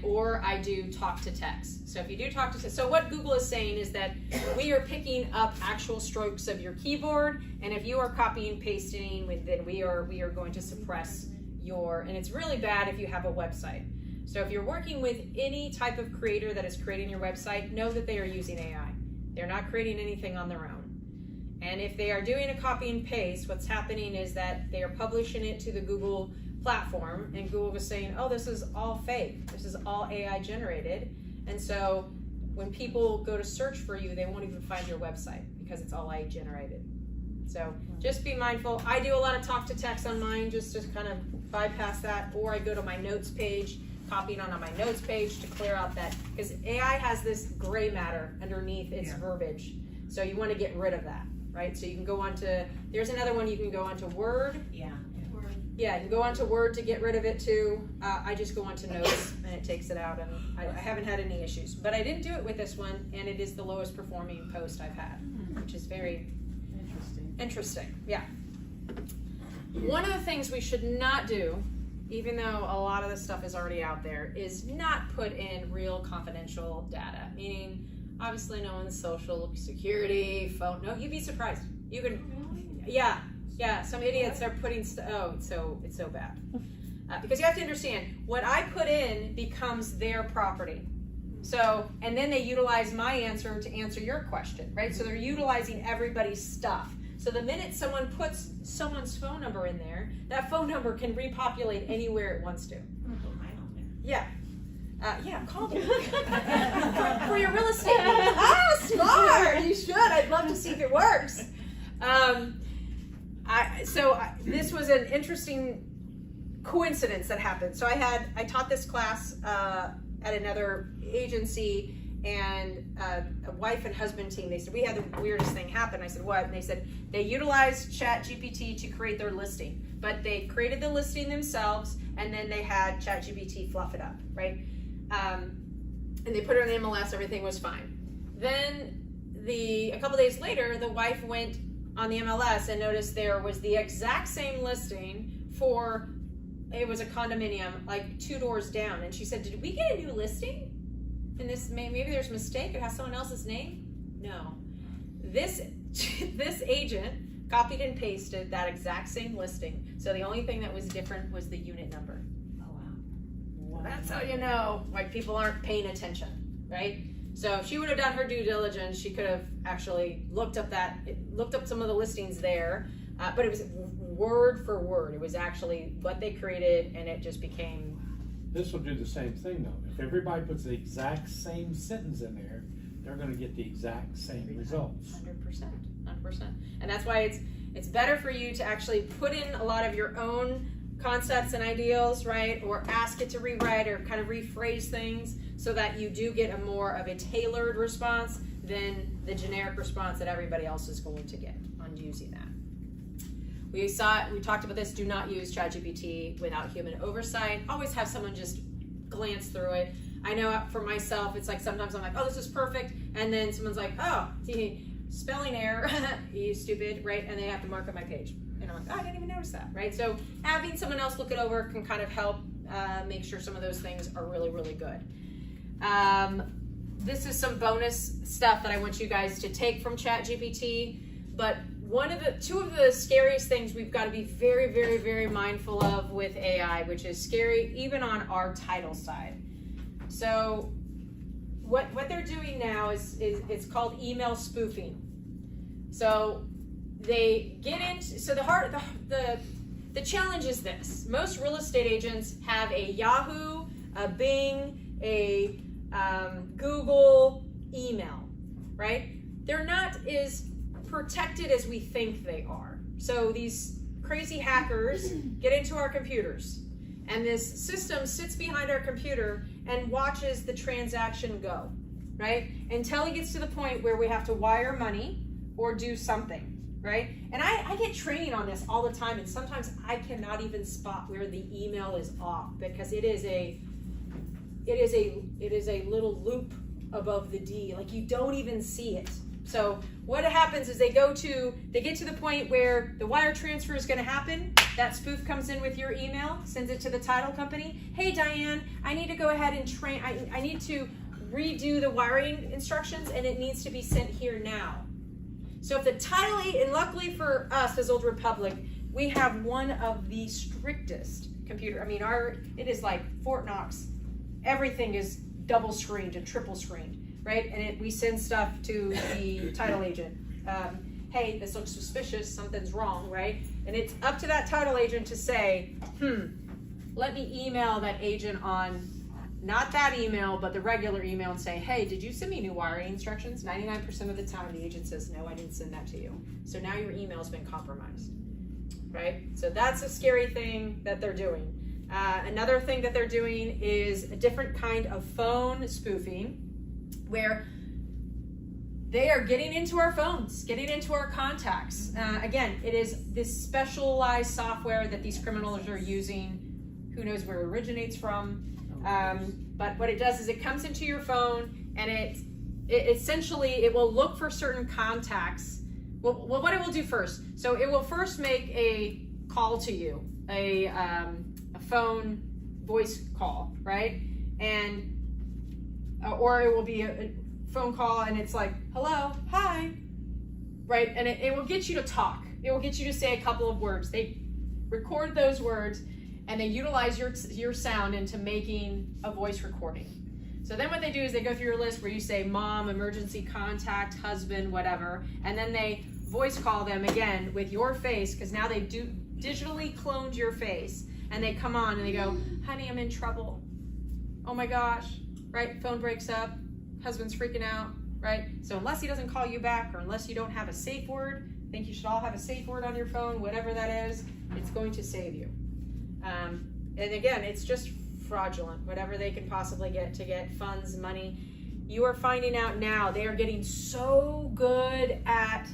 or I do talk to text. So if you do talk to text, so what Google is saying is that we are picking up actual strokes of your keyboard, and if you are copying and pasting, then we are going to suppress your, and it's really bad if you have a website. So if you're working with any type of creator that is creating your website, know that they are using AI. They're not creating anything on their own. And if they are doing a copy and paste, what's happening is that they are publishing it to the Google platform, and Google was saying, oh, this is all fake. This is all AI generated. And so when people go to search for you, they won't even find your website because it's all AI generated. So just be mindful. I do a lot of talk to text on mine just to kind of bypass that, or I go to my notes page, copying on my notes page to clear out that, because AI has this gray matter underneath its verbiage. So you want to get rid of that, right? So you can go on to, there's another one, you can go onto Word. Yeah. Yeah, you can go onto Word to get rid of it too. I just go onto Notes and it takes it out, and I haven't had any issues. But I didn't do it with this one, and it is the lowest performing post I've had, which is very interesting. Yeah. One of the things we should not do, even though a lot of this stuff is already out there, is not put in real confidential data. Meaning, obviously no one's social security, phone, no, you'd be surprised. You can, yeah, some idiots are putting, it's so bad. Because you have to understand, what I put in becomes their property. So, and then they utilize my answer to answer your question, right? So they're utilizing everybody's stuff. So the minute someone puts someone's phone number in there, that phone number can repopulate anywhere it wants to. Yeah. Call them. For your real estate needs. Smart! You should. I'd love to see if it works. This was an interesting coincidence that happened. So I taught this class at another agency, and a wife and husband team, they said, we had the weirdest thing happen. I said, what? And they said, they utilized ChatGPT to create their listing, but they created the listing themselves, and then they had ChatGPT fluff it up, right? And they put it on MLS, everything was fine. Then a couple days later, the wife went on the MLS and noticed there was the exact same listing for, it was a condominium like 2 doors down. And she said, did we get a new listing? And this, maybe there's a mistake, it has someone else's name? No. This agent copied and pasted that exact same listing. So the only thing that was different was the unit number. Oh, wow. That's how you know, like, people aren't paying attention, right? So if she would have done her due diligence, she could have actually looked up some of the listings there, but it was word for word. It was actually what they created, and it just became. This will do the same thing though. If everybody puts the exact same sentence in there, they're gonna get the exact same results. 100%. And that's why it's better for you to actually put in a lot of your own concepts and ideals, right? Or ask it to rewrite or kind of rephrase things so that you do get a more of a tailored response than the generic response that everybody else is going to get on using that. We talked about this, do not use ChatGPT without human oversight. Always have someone just glance through it. I know for myself, it's like sometimes I'm like, oh, this is perfect. And then someone's like, oh, spelling error, you stupid, right? And they have to mark up my page. And I'm like, oh, I didn't even notice that, right? So having someone else look it over can kind of help make sure some of those things are really, really good. This is some bonus stuff that I want you guys to take from ChatGPT, but two of the scariest things we've got to be very, very, very mindful of with AI, which is scary even on our title side. So what they're doing now is it's called email spoofing. So they get into, so the challenge is this. Most real estate agents have a Yahoo, a Bing, a Google email, right? They're not as protected as we think they are. So these crazy hackers get into our computers, and this system sits behind our computer and watches the transaction go, right? Until it gets to the point where we have to wire money or do something, right? And I get training on this all the time, and sometimes I cannot even spot where the email is off, because it is a little loop above the D, like you don't even see it. So what happens is they get to the point where the wire transfer is going to happen. That spoof comes in with your email, sends it to the title company. Hey Diane, I need to go ahead and I need to redo the wiring instructions, and it needs to be sent here now. So if the title, and luckily for us as Old Republic, we have one of the strictest computer. I mean, it is like Fort Knox. Everything is double screened and triple screened. Right, and we send stuff to the title agent. Hey, this looks suspicious, something's wrong, right? And it's up to that title agent to say, let me email that agent on, not that email, but the regular email, and say, hey, did you send me new wiring instructions? 99% of the time, the agent says, no, I didn't send that to you. So now your email's been compromised, right? So that's a scary thing that they're doing. Another thing that they're doing is a different kind of phone spoofing, where they are getting into our phones, getting into our contacts. Again, it is this specialized software that these criminals are using. Who knows where it originates from? But what it does is it comes into your phone, and it essentially will look for certain contacts. Well, what it will do first, so it will first make a call to you, a phone voice call, right? And or it will be a phone call, and it's like, hello, hi, right? And it will get you to talk. It will get you to say a couple of words. They record those words, and they utilize your sound into making a voice recording. So then what they do is they go through your list where you say mom, emergency contact, husband, whatever, and then they voice call them again with your face, because now they digitally cloned your face, and they come on and they go, honey, I'm in trouble. Oh my gosh. Right, phone breaks up, husband's freaking out, right? So unless he doesn't call you back, or unless you don't have a safe word, I think you should all have a safe word on your phone, whatever that is, it's going to save you. And again, it's just fraudulent, whatever they can possibly get to get funds, money. You are finding out now, they are getting so good at,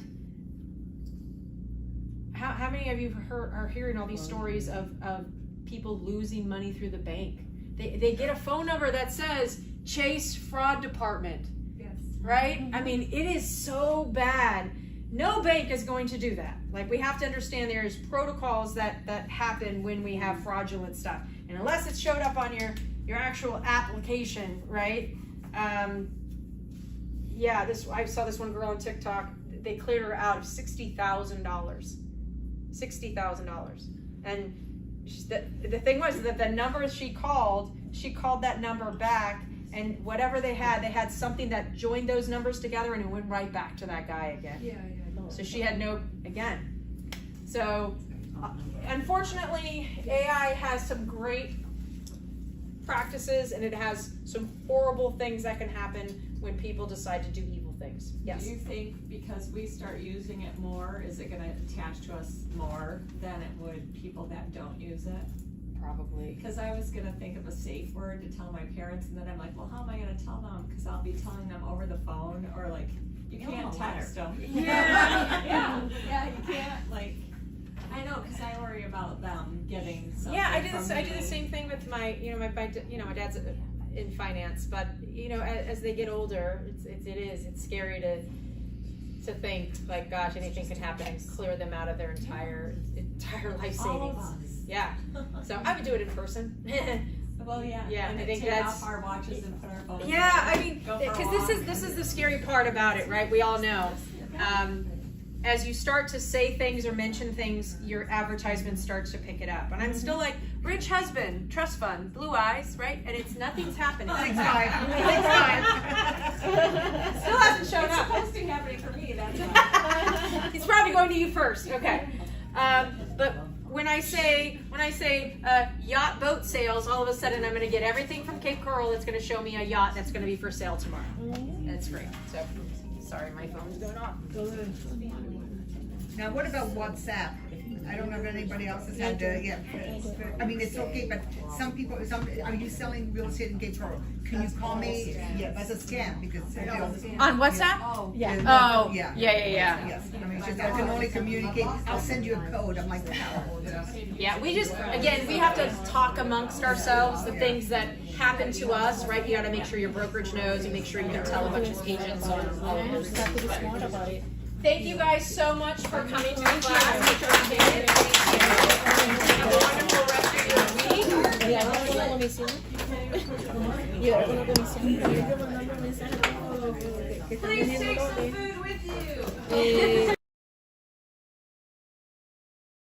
how many of you are hearing all these stories of people losing money through the bank? They get a phone number that says Chase Fraud Department. Yes. Right? I mean, it is so bad. No bank is going to do that. Like, we have to understand there's protocols that happen when we have fraudulent stuff. And unless it showed up on your actual application, right? Yeah, I saw this one girl on TikTok. They cleared her out of $60,000. $60,000. And the thing was that the number she called that number back, and whatever they had something that joined those numbers together, and it went right back to that guy again. Yeah. So she had So unfortunately, AI has some great practices, and it has some horrible things that can happen when people decide to do evil things. Yes? Do you think because we start using it more, is it going to attach to us more than it would people that don't use it? Probably. Because I was going to think of a safe word to tell my parents, and then I'm like, well, how am I going to tell them? Because I'll be telling them over the phone, or like, you can't text them. Yeah, you can't, like, I know, because I worry about them getting something. Yeah, I do the same thing with my dad's in finance, but as they get older, it's scary to think, like, gosh, anything could happen and clear them out of their entire life savings. All of us. Yeah. So I would do it in person. Well, yeah. Yeah, and I think take that's off our watches and put our phones. Yeah, on. I mean, Go for a because walk. this is the scary part about it, right? We all know. As you start to say things or mention things, your advertisement starts to pick it up. And I'm still like, rich husband, trust fund, blue eyes, right? And nothing's happening. Thanks, guys. Still hasn't shown up. It's supposed to be happening for me, that's why. He's probably going to you first. Okay. But when I say when I say yacht boat sales, all of a sudden I'm gonna get everything from Cape Coral that's gonna show me a yacht that's gonna be for sale tomorrow. That's free. So, sorry, my phone's going off. Now, what about WhatsApp? I don't know if anybody else has had to, yeah. I mean, it's okay, but some people, are you selling real estate in Cape Coral? Can you call me? Yeah, that's a scam because. On WhatsApp? Yeah. Oh, Yeah. yeah. Yes, I mean, it's just, I can only communicate, I'll send you a code, I'm like, wow. Yeah, we just, again, we have to talk amongst ourselves, the things that happen to us, right? You gotta make sure your brokerage knows, you make sure you can tell a bunch of agents on all of those things. Thank you guys so much for coming to the class. Have a wonderful rest of your week. Let me see. Please take some food with you.